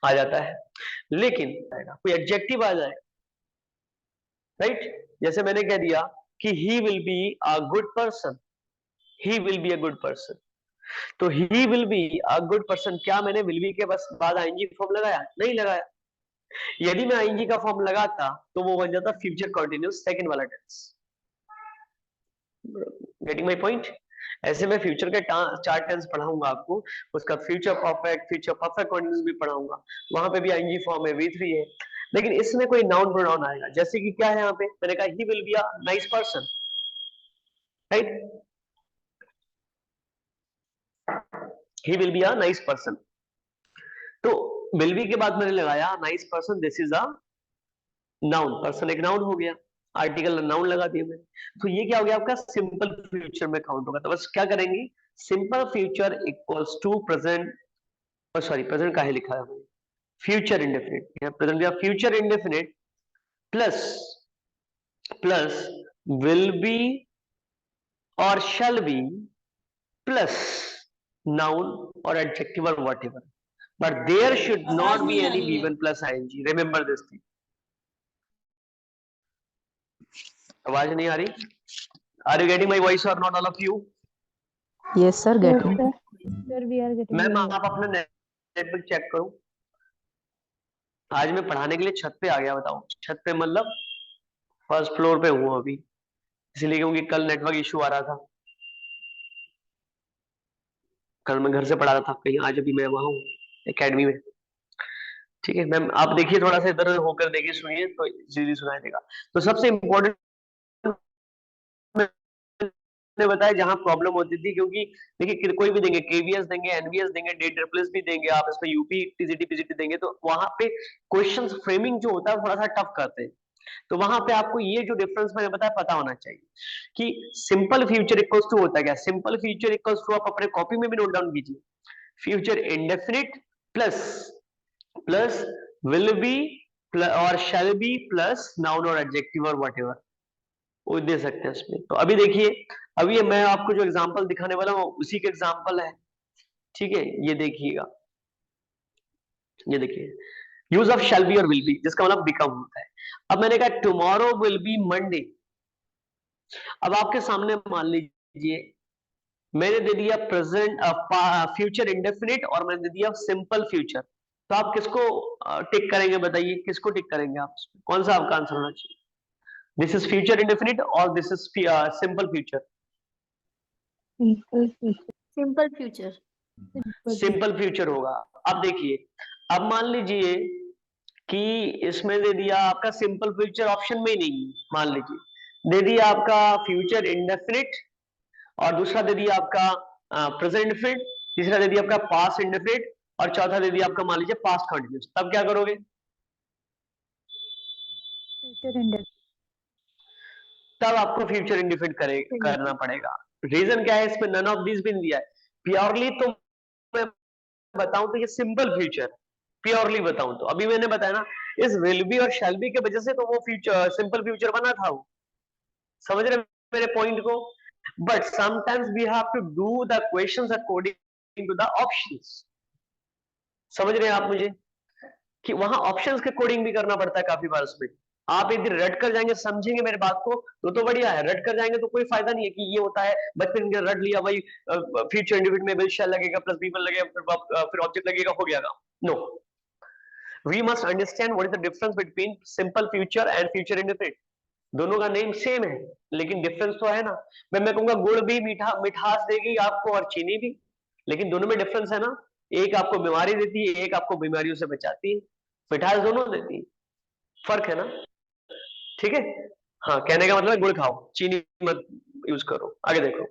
आ जाता है। लेकिन कोई एडजेक्टिव आ जाए, राइट, जैसे मैंने कह दिया कि he will be a good person, he will be a good person, तो he will be a good person, क्या मैंने विल बी के बस बाद आईएनजी फॉर्म लगाया, नहीं लगाया। यदि मैं आईएनजी का फॉर्म लगाता तो वो बन जाता फ्यूचर कंटीन्यूअस सेकंड वाला टेंस। Getting my point. ऐसे मैं फ्यूचर के चार टेंस पढ़ाऊंगा आपको, उसका फ्यूचर परफेक्ट कंटीन्यूअस भी पढ़ाऊंगा, वहां पे भी आईएनजी फॉर्म है, वी3 है। लेकिन इसमें कोई नाउन प्रोनाउन आएगा, जैसे कि क्या है यहाँ पे, मैंने कहा ही will be a nice person, right, he will be a nice person, तो विल बी के बाद मैंने लगाया nice person, this is a noun, person एक नाउन हो गया, आर्टिकल नाउन लगा दिया मैंने, तो ये क्या हो गया आपका सिंपल फ्यूचर में काउंट होगा। तो बस क्या करेंगे, simple future equals to present, sorry present का ही लिखा है, फ्यूचर इंडेफिनिट, प्रेजेंट या future indefinite plus plus will be और शैल बी प्लस नाउन और एडजेक्टिव और whatever, but there should not be any V1 plus ing. Remember this thing. आवाज नहीं आ रही? Are you getting my voice or not, all of you? Yes, sir. Yes, Getting. sir. Sir, we are getting ma'am your आप अपना नेटवर्क चेक करो। आज मैं पढ़ाने के लिए छत पे आ गया, बताओ छत पे मतलब फर्स्ट फ्लोर पे हूँ अभी, इसलिए क्योंकि कल नेटवर्क इशू आ रहा था, कल मैं घर से पढ़ा रहा था कहीं, आज अभी मैं वहां हूँ एकेडमी में, ठीक है। मैम आप देखिए थोड़ा सा इधर होकर देखिए, सुनिए तो इजीली सुनाई देगा। तो सबसे इम्पोर्टेंट ने बताया जहां प्रॉब्लम होती थी, क्योंकि देखिए कोई भी देंगे, केवीएस देंगे, एनवीएस देंगे, डे ट्रिपल एस भी देंगे, आप इसमें यूपी टीजीटी पीजीटी देंगे, तो वहां पे क्वेश्चंस फ्रेमिंग जो होता है थोड़ा सा टफ करते हैं। तो वहां पे आपको ये जो डिफरेंस मैंने बताया पता होना चाहिए कि सिंपल फ्यूचर इक्वल्स टू होता है क्या, सिंपल फ्यूचर इक्वल्स टू, आप अपने कॉपी में भी नोट डाउन कीजिए, future indefinite plus plus will be और शैल बी प्लस नाउन और एडजेक्टिव और व्हाटएवर, वो दे सकते हैं इसमें। तो अभी देखिए, अभी मैं आपको जो एग्जांपल दिखाने वाला हूँ उसी के एग्जांपल है, ठीक है। ये देखिएगा, ये देखिए, यूज ऑफ शैल बी और विल बी, जिसका मतलब बिकम होता है। अब मैंने कहा टुमारो विल बी मंडे। अब आपके सामने मान लीजिए मैंने दे दिया प्रेजेंट फ्यूचर इंडेफिनिट और मैंने दे दिया सिंपल फ्यूचर, तो आप किसको टिक करेंगे बताइए, किसको टिक करेंगे आप, कौन सा आपका आंसर होना चाहिए? दिस इज फ्यूचर इंडेफिनिट और this is simple future. Simple future. Simple future. Simple future होगा। अब देखिए, अब मान लीजिए कि इसमें दे दिया आपका सिंपल फ्यूचर ऑप्शन में ही नहीं है, मान लीजिए दे दिया आपका फ्यूचर इंडेफिनिट और दूसरा दे दिया आपका प्रेजेंट इंडेफिनिट, तीसरा दे दिया आपका पास्ट इंडेफिनिट और चौथा दे दिया आपका मान लीजिए पास्ट कंटिन्यूअस, तब क्या करोगे? Future indefinite. तब आपको फ्यूचर इंडेफिनिट करना पड़ेगा। रीजन क्या है, इसमें नन ऑफ दिस भी नहीं दिया है। प्योरली तो मैं बताऊं तो ये सिंपल फ्यूचर, प्योरली बताऊं तो अभी मैंने बताया ना, इस विल बी और शैल बी के वजह से तो वो फ्यूचर सिंपल फ्यूचर बना था वो, समझ रहे मेरे पॉइंट को? But sometimes we have to do the questions according to the options, समझ रहे हैं आप मुझे, कि वहां ऑप्शंस के कोडिंग भी करना पड़ता है काफी बार उसमें। आप यदि रट कर जाएंगे, समझेंगे मेरे बात को तो बढ़िया है, रट कर जाएंगे तो कोई फायदा नहीं है कि ये होता है बचपन में रट लिया भाई, फ्यूचर इंडेफिनिट में विल शैल लगेगा प्लस बी विल लगेगा फिर ऑब्जेक्ट लगेगा, हो गया काम। No, we must understand what is the difference between simple future and future indefinite. दोनों का नेम सेम है लेकिन डिफरेंस तो है ना। मैं कहूंगा गुड़ भी मिठास देगी आपको और चीनी भी, लेकिन दोनों में डिफरेंस है ना, एक आपको बीमारी देती है, एक आपको बीमारियों से बचाती है, मिठास दोनों देती है, फर्क है ना, ठीक है। हाँ, कहने का मतलब है गुड़ खाओ, चीनी मत यूज करो। आगे देखो,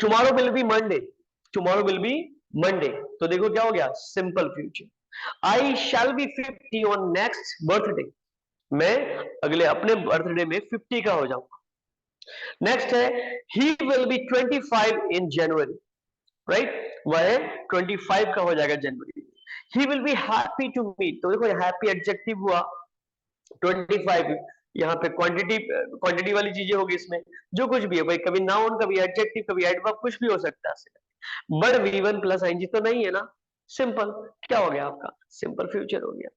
tomorrow will be Monday, tomorrow will be Monday, तो देखो क्या हो गया, simple future. I shall B 50 on next birthday, मैं अगले अपने बर्थडे में 50 का हो जाऊंगा। नेक्स्ट है he will be 25 in January, right, वह 25 का हो जाएगा जनवरी में। He will be happy to meet, तो देखो हैप्पी एडजेक्टिव हुआ, 25 यहाँ पे क्वांटिटी वाली चीजें होगी इसमें, जो कुछ भी है भाई, कभी नाउन कभी एडजेक्टिव कभी एडवर्ब कुछ भी हो सकता है, बट V1 प्लस आईएनजी तो नहीं है ना, सिंपल, क्या हो गया आपका, सिंपल फ्यूचर हो गया,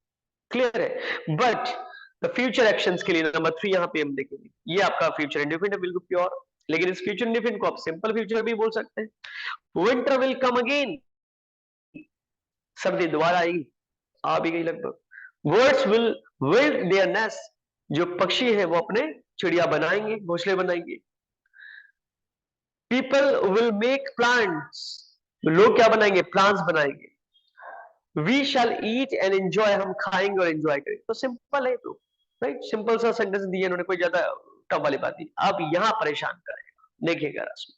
क्लियर है। बट द फ्यूचर एक्शंस के लिए नंबर 3 यहाँ पे हम देखेंगे, ये आपका फ्यूचर इंडेफिनिट बिल्कुल प्योर, लेकिन इस फ्यूचर इंडेफिनिट को आप सिंपल फ्यूचर भी बोल सकते हैं। विंटर विल कम अगेन, सर्दी दोबारा आएगी, आ भी गई लगभग। Words will build their nest, जो पक्षी है वो अपने चिड़िया बनाएंगे, घोंसले बनाएंगे। पीपल विल मेक प्लांट्स, लोग क्या बनाएंगे, प्लांट्स बनाएंगे। We shall eat and enjoy, हम खाएंगे और एंजॉय करेंगे, तो सिंपल है, तो राइट, सिंपल सा सेंटेंस दिया इन्होंने, कोई ज्यादा टफ वाली बात नहीं। अब यहां परेशान करेगा, देखिएगा रस्म,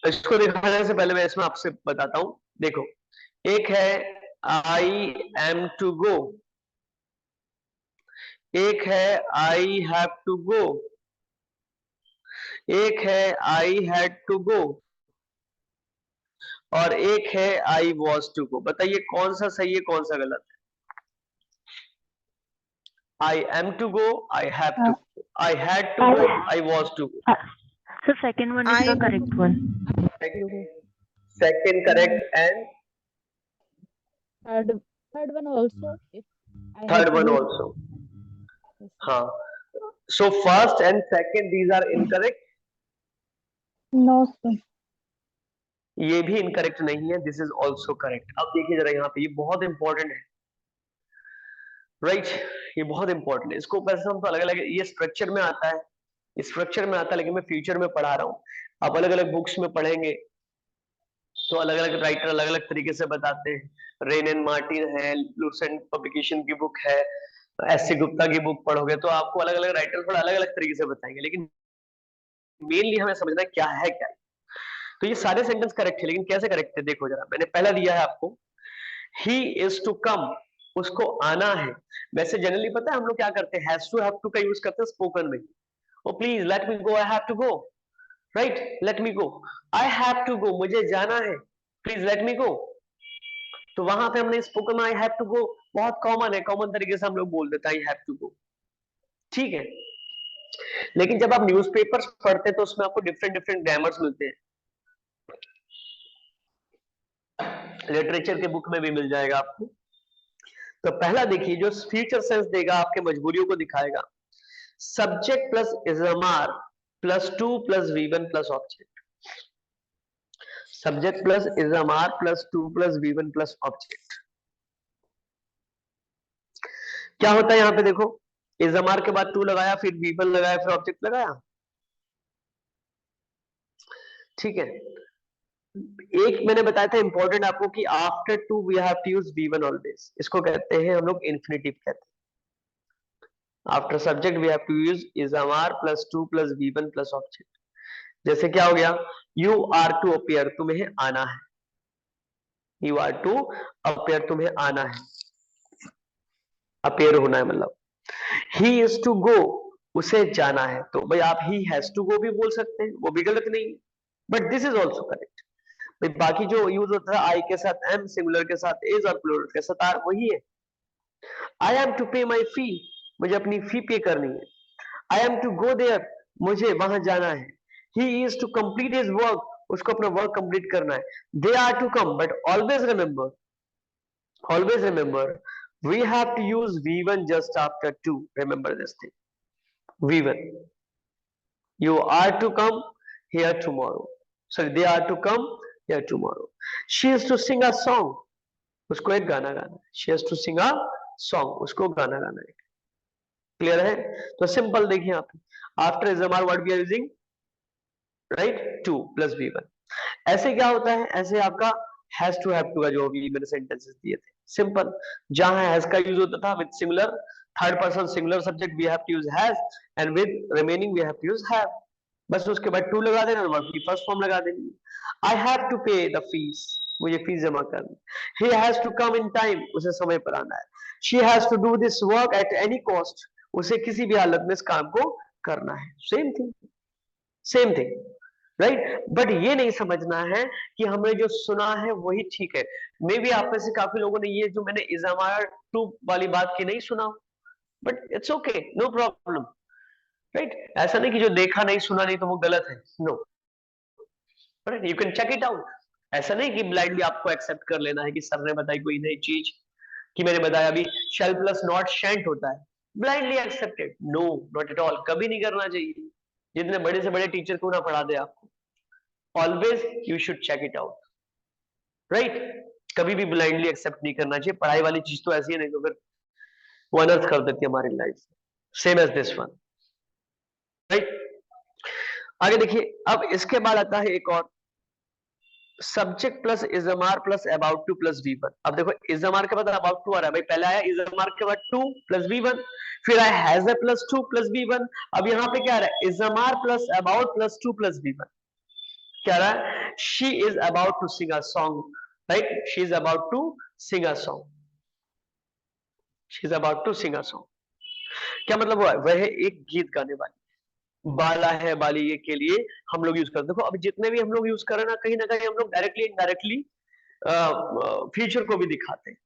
इसको दिखाने से पहले मैं इसमें आपसे बताता हूं, देखो, एक है आई एम टू गो, एक है आई हैव टू गो, एक है आई हैड टू गो और एक है आई वॉज टू गो। बताइए कौन सा सही है कौन सा गलत है? I am to go, I have to go, I had to go, I was to go. Sir second one is the correct one. Second correct and Third one also. If I have third to one go. Also, हाँ, so first and second these are incorrect, No, sir. ये भी इनकरेक्ट नहीं है, दिस इज ऑल्सो करेक्ट। अब देखिए जरा यहाँ पे, ये बहुत इंपॉर्टेंट है, राइट, ये बहुत इंपॉर्टेंट है। इसको वैसे हम तो अलग अलग, ये स्ट्रक्चर में आता है, स्ट्रक्चर में आता है, लेकिन मैं फ्यूचर में पढ़ा रहा हूँ। आप अलग अलग बुक्स में पढ़ेंगे तो अलग अलग राइटर अलग अलग तरीके से बताते हैं। रेन एंड मार्टिन है, लूसेंट पब्लिकेशन की बुक है, एस.सी. गुप्ता की बुक पढ़ोगे तो आपको अलग अलग राइटर थोड़ा अलग अलग तरीके से बताएंगे, लेकिन मेनली हमें समझना है क्या है क्या है। तो ये सारे सेंटेंस करेक्ट है, लेकिन कैसे करेक्ट है देखो जरा, मैंने पहला दिया है आपको, ही इज टू कम, उसको आना है। वैसे जनरली पता है हम लोग क्या करते हैं, हैज टू हैव टू का यूज करते हैं स्पोकन में, oh please let me go, I have to go, right, let me go, I have to go, मुझे जाना है, प्लीज लेट मी गो। तो वहां पे हमने स्पोकन में आई हैव टू गो बहुत कॉमन है, कॉमन तरीके से हम लोग बोल देते हैं आई हैव टू गो, ठीक है। लेकिन जब आप न्यूज़पेपर्स पढ़ते हैं तो उसमें आपको डिफरेंट डिफरेंट ग्रामर्स मिलते हैं। लिटरेचर के बुक में भी मिल जाएगा आपको। तो पहला देखिए, जो फ्यूचर सेंस देगा आपके मजबूरियों को दिखाएगा, subject plus is am are plus 2 plus V1 plus object. Subject plus is am are plus 2 plus V1 plus object. क्या होता है यहाँ पे देखो, इजमार के बाद 2 लगाया, फिर V1 लगाया, फिर ऑब्जेक्ट लगाया, ठीक है। एक मैंने बताया था इंपॉर्टेंट आपको कि after 2 we have to use V1 always. इसको कहते हैं हम लोग इन्फिनेटिव कहते हैं। After subject we have to use is am are plus 2 plus V1 plus object. जैसे क्या हो गया, यू आर टू अपीयर, तुम्हें आना है। यू आर टू अपीयर, तुम्हें आना है, अपीयर होना है मतलब। ही इज टू गो, उसे जाना है। तो भाई आप ही हैज टू गो भी बोल सकते हैं, वो भी गलत नहीं, but this is also correct. भाई बाकी जो यूज होता है आई के साथ एम, सिंगुलर के साथ इज और प्लूरल के साथ आर, वही है। आई एम टू पे माई फी, मुझे अपनी फी पे करनी है। I am to go there, मुझे वहां जाना है। He is to complete his work, उसको अपना वर्क कंप्लीट करना है। They are to come, but always remember we have to use V1 just after 2. Remember this thing. V1. You are to come here tomorrow. Sorry, they are to come here tomorrow. She is to sing a song. उसको एक गाना गाना है। She has to sing a song. उसको गाना गाना है। क्लियर है? तो सिंपल देखिए आप, after is am are word we are using, right, 2 plus V1। ऐसे क्या होता है, ऐसे आपका हैज टू हैव टू का जो भी मैंने सेंटेंसेस दिए थे, सिंपल। जहां हैज का यूज होता था with singular, third person singular subject, we have to use has, and with remaining we have to use have. बस उसके बाद टू लगा देना, वर्ब की फर्स्ट फॉर्म लगा देनी। I have to pay the fees, मुझे फीस जमा करनी। He has to come in time, उसे समय पर आना है। She has to do this work at any cost, उसे किसी भी हालत में इस काम को करना है। Same thing, right. बट ये नहीं समझना है कि हमने जो सुना है वही ठीक है। मे बी आप में से काफी लोगों ने ये जो मैंने इजमार टू वाली बात की नहीं सुना, but it's okay, no problem, right. ऐसा नहीं कि जो देखा नहीं सुना नहीं तो वो गलत है, no, right, you can check it out. ऐसा नहीं कि ब्लाइंडली आपको एक्सेप्ट कर लेना है कि सर ने बताई कोई नई चीज, कि मैंने बताया अभी शेल प्लस नॉट शेंट होता है, blindly accepted, no, not at all, कभी नहीं करना चाहिए। जितने बड़े से बड़े टीचर क्यों ना पढ़ा दे आपको, always you should check it out, right. कभी भी ब्लाइंडली एक्सेप्ट नहीं करना चाहिए। पढ़ाई वाली चीज तो ऐसी है, नहीं तो फिर वो अनर्थ कर देती है हमारी life, same as this one, right. आगे देखिए, अब इसके बाद आता है एक और, subject plus is am are plus about to plus V1। अब देखो इजमार के बाद अबाउट टू आ रहा है, भाई पहले आया इजमार के बाद 2 प्लस V1, फिर आया has a plus 2 plus V1। अब यहाँ पे क्या आ रहा है, is am are plus about plus 2 plus V1। क्या रहा है, she is about to sing a song, right, she is about to sing a song, she is about to sing a song. क्या मतलब हुआ, वह एक गीत गाने वाली। बाला है बालिए के लिए हम लोग यूज करते हैं। देखो अब जितने भी हम लोग यूज कर रहे हैं ना कहीं हम लोग डायरेक्टली इनडायरेक्टली फ्यूचर को भी दिखाते हैं।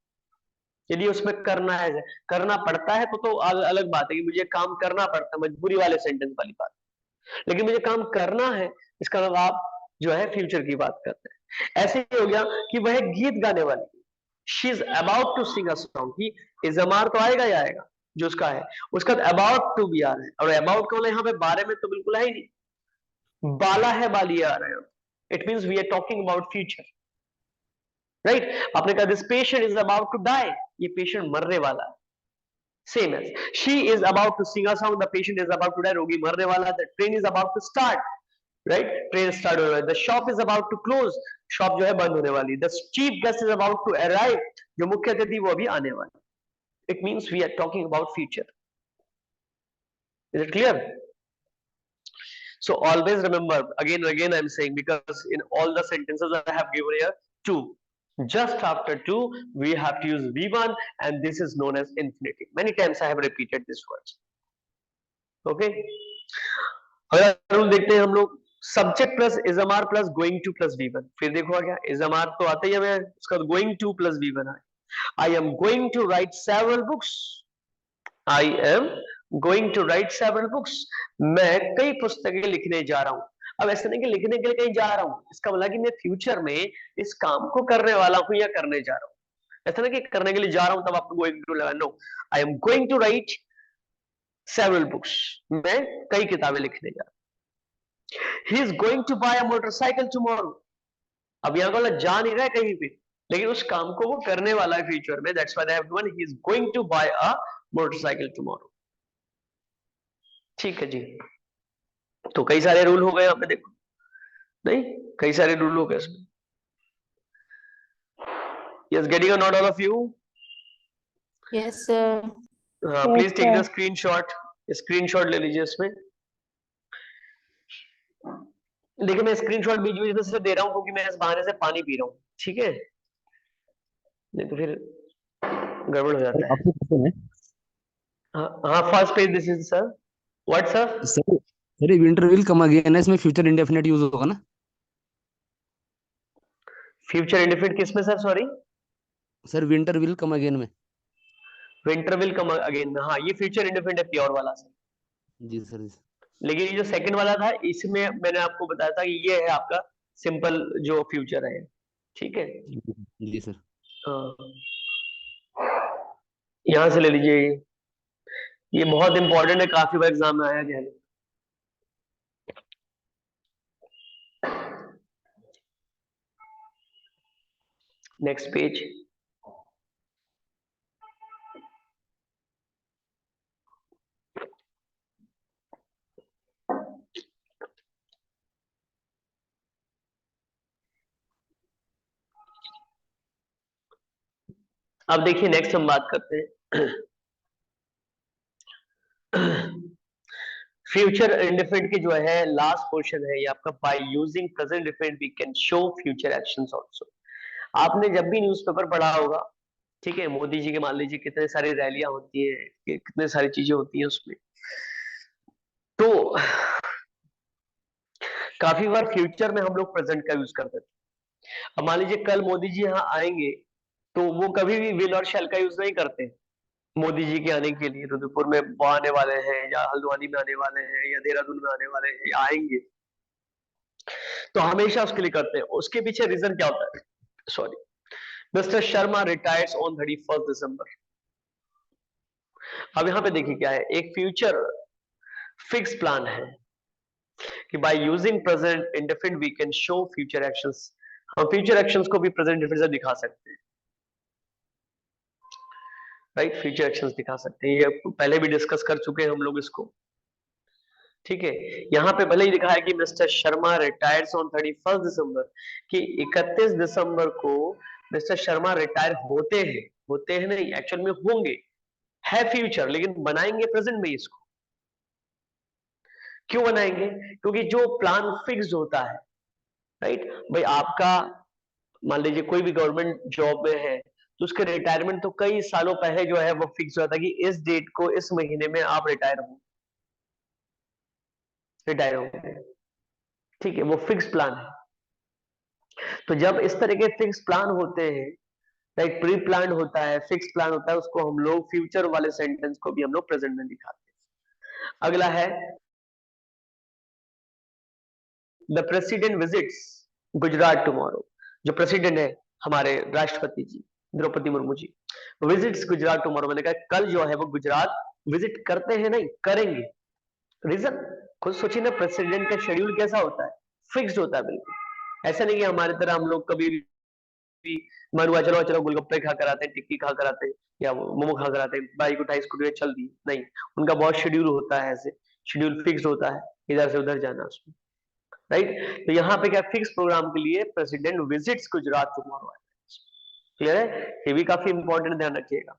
यदि उसमें करना है, करना पड़ता है तो अलग बात है कि मुझे काम करना पड़ता है, मजबूरी वाले सेंटेंस वाली बात। लेकिन मुझे काम करना है, इसका मतलब आप जो है फ्यूचर की बात करते हैं। ऐसे ही हो गया कि वह गीत गाने वाली, she is about to sing a song, की इजमार तो आएगा ही आएगा जो उसका है, उसका अबाउट टू भी आ रहा है, और अबाउट कौन है यहाँ पे, बारे में तो बिल्कुल है ही नहीं, बाला है बालिए आ रहे हैं। It means we are talking about future, right. आपने कहा this patient is about to die, ये पेशेंट मरने वाला है। Same as she is about to sing a song, the patient is about to die, रोगी मरने वाला। The train is about to start, right, train start हो रहा है। The shop is about to close, shop जो है बंद होने वाली। The chief guest is about to arrive, जो मुख्य अतिथि वो अभी आने वाला। It means we are talking about future. Is it clear? So always remember, again and again I am saying, because in all the sentences I have given here, 2. Just after 2, we have to use V1, and this is known as infinitive. Many times I have repeated this words. Okay? अगला रूल देखते हैं हम लोग, subject plus is am are plus going to plus V1। फिर देखो क्या, इजमार तो आता ही है, उसका गोइंग टू प्लस V1 है। I am going to write several books. I am going to write several books. मैं कई पुस्तकें लिखने जा रहा हूं। अब ऐसा नहीं कि लिखने के लिए कहीं जा रहा हूँ, इसका मतलब कि मैं फ्यूचर में इस काम को करने वाला हूँ या करने जा रहा हूँ। ऐसा नहीं कि करने के लिए जा रहा हूँ तब आपको गोइंग टू लगा, no, I am going to write several books, मैं कई किताबें लिखने जा रहा हूँ। He is going to buy a motorcycle tomorrow, अब यहाँ वाला जा नहीं रहा है कहीं भी, लेकिन उस काम को वो करने वाला है फ्यूचर में, that's why they have given he is going to buy a motorcycle tomorrow. ठीक है जी, तो कई सारे रूल हो गए यहाँ पे, देखो नहीं, कई सारे रूल हो गए इसमें। Yes, getting a note all of you? Yes, sir. हाँ, Yes, please take the sir. Screenshot, screenshot ले लीजिए इसमें। देखिए मैं स्क्रीनशॉट बीच बीच में से दे रहा हूँ क्योंकि मैं इस बहाने से पानी पी रहा हूँ, ठीक है, नहीं तो फिर गड़बड़ हो जाता है। आपसे क्वेश्चन है हाँ, first page, this is sir, what sir? Sir, winter will come again है, इसमें फ्यूचर इंडेफिनिट यूज होगा ना? फ्यूचर इंडेफिनिट किसमें sir, sorry? Sir winter will come again में। विंटर विल कम अगेन, हाँ ये फ्यूचर इंडेफिनिट है प्योर वाला सर। जी सर। लेकिन ये जो सेकंड वाला था इसमें मैंने आपको बताया था कि ये है आपका सिंपल जो फ्यूचर है, ठीक है। जी सर। हाँ, यहां से ले लीजिए, ये बहुत इंपॉर्टेंट है, काफी बार एग्जाम में आया गया है। नेक्स्ट पेज, अब देखिए नेक्स्ट हम बात करते हैं फ्यूचर इंडेफिनिट की जो है लास्ट पोर्शन है ये आपका, by using present indefinite we can show future actions also. आपने जब भी न्यूज़पेपर पढ़ा होगा, ठीक है, मोदी जी के मान लीजिए कितने सारी रैलियां होती है, कितने सारी चीजें होती हैं उसमें, तो काफी बार फ्यूचर में हम लोग प्रेजेंट का यूज करते थे। अब मान लीजिए कल मोदी जी यहाँ आएंगे तो वो कभी भी विल और शैल का यूज नहीं करते। मोदी जी के आने के लिए रुद्रपुर में वो आने वाले हैं या हल्द्वानी में आने वाले हैं या देहरादून में आने वाले हैं या आएंगे, तो हमेशा उसके लिए करते हैं। उसके पीछे रीजन क्या होता है? Sorry, mister Sharma retires on 31 दिसंबर। अब यहाँ पे देखिए क्या है, एक फ्यूचर फिक्स प्लान है कि by using present indefinite we can show future actions, हम फ्यूचर एक्शंस को भी प्रेजेंट इंडेफिनिट से दिखा सकते हैं, राइट, फ्यूचर एक्शंस दिखा सकते हैं, ये पहले भी डिस्कस कर चुके हैं हम लोग इसको, ठीक है। यहाँ पे भले ही लिखा है कि मिस्टर शर्मा रिटायर्स ऑन 31 दिसंबर, कि 31 दिसंबर को मिस्टर शर्मा रिटायर होते हैं नहीं, एक्चुअल में होंगे, है फ्यूचर, लेकिन बनाएंगे प्रेजेंट में इसको। क्यों बनाएंगे? क्योंकि जो प्लान फिक्स्ड होता है, राइट भाई, आपका मान लीजिए कोई भी गवर्नमेंट जॉब में है तो उसके रिटायरमेंट तो कई सालों पहले जो है वो फिक्स होता है कि इस डेट को इस महीने में आप रिटायर होंगे, ठीक है, वो फिक्स प्लान है। तो जब इस तरह के फिक्स प्लान होते हैं, लाइक प्री प्लान होता है, फिक्स प्लान होता है, उसको हम लोग फ्यूचर वाले सेंटेंस को भी हम लोग प्रेजेंट में दिखाते हैं। अगला है the president visits Gujarat tomorrow. जो प्रेसिडेंट है हमारे राष्ट्रपति जी द्रौपदी मुर्मू जी, विजिट्स गुजरात टुमारो, मैंने कहा कल जो है वो गुजरात विजिट करते हैं, नहीं करेंगे। रीजन खुद सोचिए ना, प्रेसिडेंट का शेड्यूल कैसा होता है, फिक्स्ड होता है बिल्कुल। ऐसा नहीं कि हमारी तरह हम लोग कभी भी मनुआ चलो चलो गोलगप्पे खा कर आते हैं, टिक्की खा कर आते हैं या मोमो खा कर आते हैं, बाइक उठाई स्कूटी चल दी, नहीं, उनका बहुत शेड्यूल होता है, ऐसे शेड्यूल फिक्स होता है, इधर से उधर जाना उसमें, राइट। तो यहाँ पे क्या फिक्स प्रोग्राम के लिए president visits Gujarat tomorrow, clear है, ये भी काफी इंपॉर्टेंट, ध्यान रखिएगा।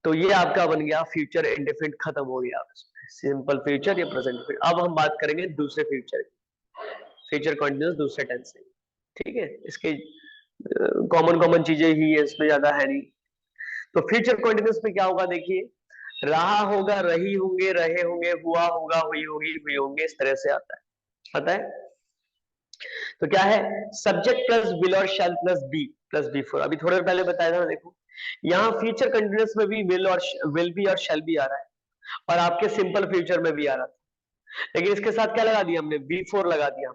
तो ये आपका बन गया फ्यूचर इंडेफिनिट, खत्म हो गया सिंपल फ्यूचर या प्रेजेंट। अब हम बात करेंगे दूसरे फ्यूचर की, फ्यूचर कंटिन्यूअस दूसरे टेंस से, ठीक है, इसके कॉमन चीजें ही है, इसमें ज्यादा है नहीं। तो फ्यूचर कंटिन्यूअस में क्या होगा, देखिए, रहा होगा, रही होंगे, रहे होंगे, हुआ होगा, हुई होगी, हुई होंगे, इस तरह से आता है। तो क्या है, सब्जेक्ट प्लस विल और शैल प्लस बी फोर। अभी थोड़ी देर पहले बताया था, देखो यहाँ फ्यूचर कंटिन्यूअस में भी विल भी और शैल भी आ रहा है, और आपके सिंपल फ्यूचर में भी आ रहा था। लेकिन इसके साथ क्या लगा दिया हमने, V4 लगा दिया,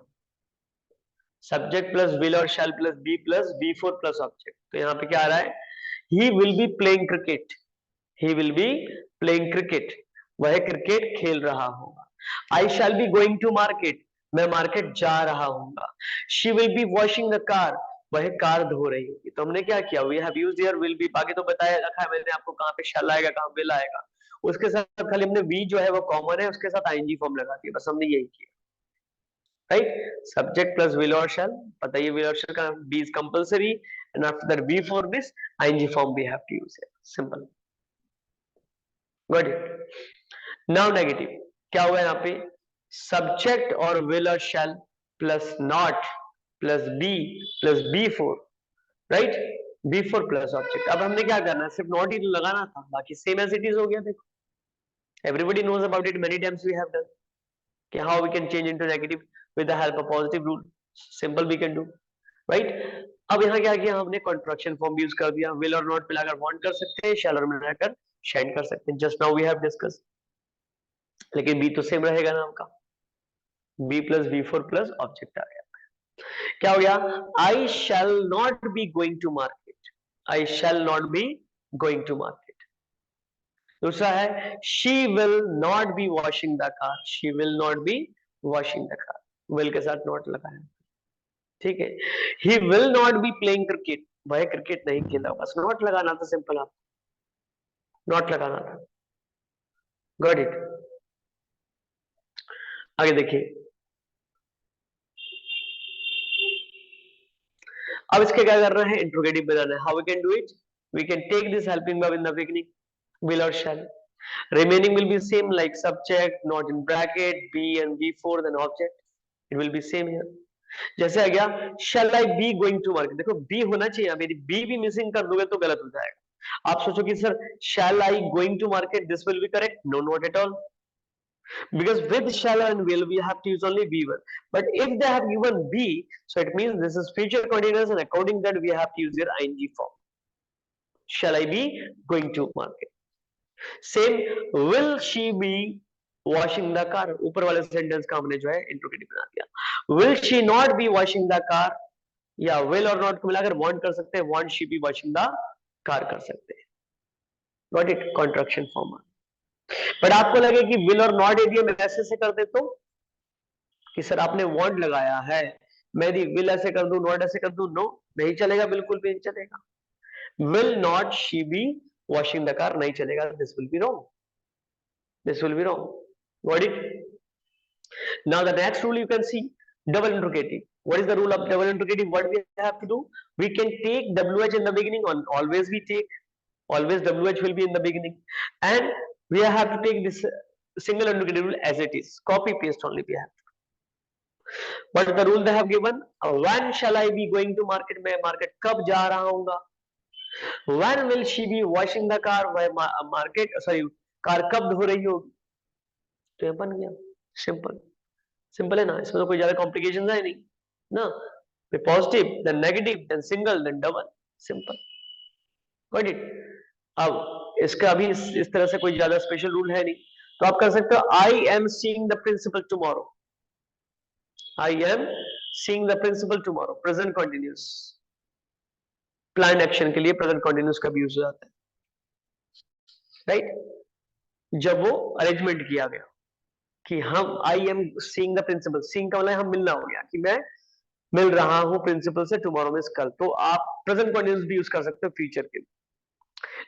सब्जेक्ट प्लस विल और shall plus be plus V4 plus object. तो यहाँ पे क्या आ रहा है, he will be playing cricket, he will be playing cricket, वह क्रिकेट खेल रहा होगा। I shall be going to market, मैं मार्केट जा रहा हूंगा। She will be washing the car, वह कार धो रही होगी। तो हमने क्या किया, we have used here will be, बाकी तो बताया रखा है मैंने आपको कहाँ पे शैल आएगा कहाँ विल आएगा, उसके साथ खाली हमने वी जो है वो कॉमन है, उसके साथ आईएनजी फॉर्म लगा दिया, बस हमने यही किया, राइट। सब्जेक्ट प्लस विल और शैल, पता है विल और शैल का be is compulsory, and after that we for this ING form we have to use here, simple, got it. Now negative क्या हुआ यहाँ पे, सब्जेक्ट और विल और shall plus not plus be plus B4, right, B4 plus object. अब हमने क्या करना है, सिर्फ नॉट ही लगाना था, बाकी सेम एज इट इज हो गया। देखो everybody knows about it, many times we have done कि how we can change into negative with the help of positive rule, simple we can do, right। अब यहाँ क्या किया हमने, कॉन्ट्रैक्शन फॉर्म यूज कर दिया, will और not मिलाकर want कर सकते हैं, shall और मिलाकर shan't कर सकते हैं, just now we have discussed। लेकिन B तो सेम रहेगा ना आपका, B plus V4 plus object आ गया। क्या हो गया, I shall not be going to market, I shall not be going to market। दूसरा है she will not be washing the car, she will not be washing the car, will के साथ not लगा है, ठीक है। he will not be playing cricket, वह क्रिकेट नहीं खेला, बस not लगाना था, सिंपल आप not लगाना था, गॉट इट। आगे देखिए, अब इसके क्या करना है, इंट्रोगेटिव बनाना है। How we can do it, we can take this helping verb in the beginning, will or shall, remaining will be same like subject not in bracket be and B4 then object, it will be same here। जैसे आ गया shall I be going to market, देखो be होना चाहिए, मेरी be भी मिसिंग कर दोगे तो गलत हो जाएगा। आप सोचो कि sir shall I going to market, this will be correct, no, not at all, because with shall and will we have to use only B1, but if they have given be, so it means this is future continuous, and according that we have to use their ing form, shall I be going to market। Same will she be washing the car, ऊपर वाले सेंटेंस का हमने जो है इंट्रोगेटिव बना दिया। will she not be washing the car, या will और not को मिलाकर want कर सकते हैं, want she be washing the car कर सकते हैं, got it, contraction form. But आपको लगे कि will और not यदि हम ऐसे से कर दे तो, कि सर आपने want लगाया है, मैं यदि will ऐसे कर दूं not ऐसे कर दूं, नो नहीं चलेगा, बिल्कुल भी नहीं चलेगा। will not she be washing the car नहीं चलेगा, this will be wrong, this will be wrong, got it। now the next rule you can see, double interrogative। what is the rule of double interrogative, what we have to do, we can take WH in the beginning, on always we take, always WH will be in the beginning, and we have to take this single interrogative rule as it is, copy paste only we have to। what is the rule they have given, when shall I be going to market, मैं market कब जा रहा हूँगा, when will she be washing the car, वह मार्केट सॉरी कार कब धो रही होगी। तो ये बन गया, सिंपल, सिंपल है ना, इसमें तो कोई ज्यादा कॉम्प्लिकेशन है नहीं ना, positive then negative then single then double, simple, got it. अब इसका अभी इस तरह से कोई ज्यादा स्पेशल रूल है नहीं, तो आप कर सकते हो I am seeing the principal tomorrow, I am seeing the principal tomorrow, present continuous, plan action के लिए प्रेजेंट कंटिन्यूअस का भी यूज हो जाता है, राइट। जब वो अरेंजमेंट किया गया कि हम I am seeing the principal, seeing का मतलब हम मिलना हो गया, कि मैं मिल रहा हूं प्रिंसिपल से, टुमारो मींस कल, तो आप प्रेजेंट कंटिन्यूअस भी यूज कर सकते हो फ्यूचर के लिए,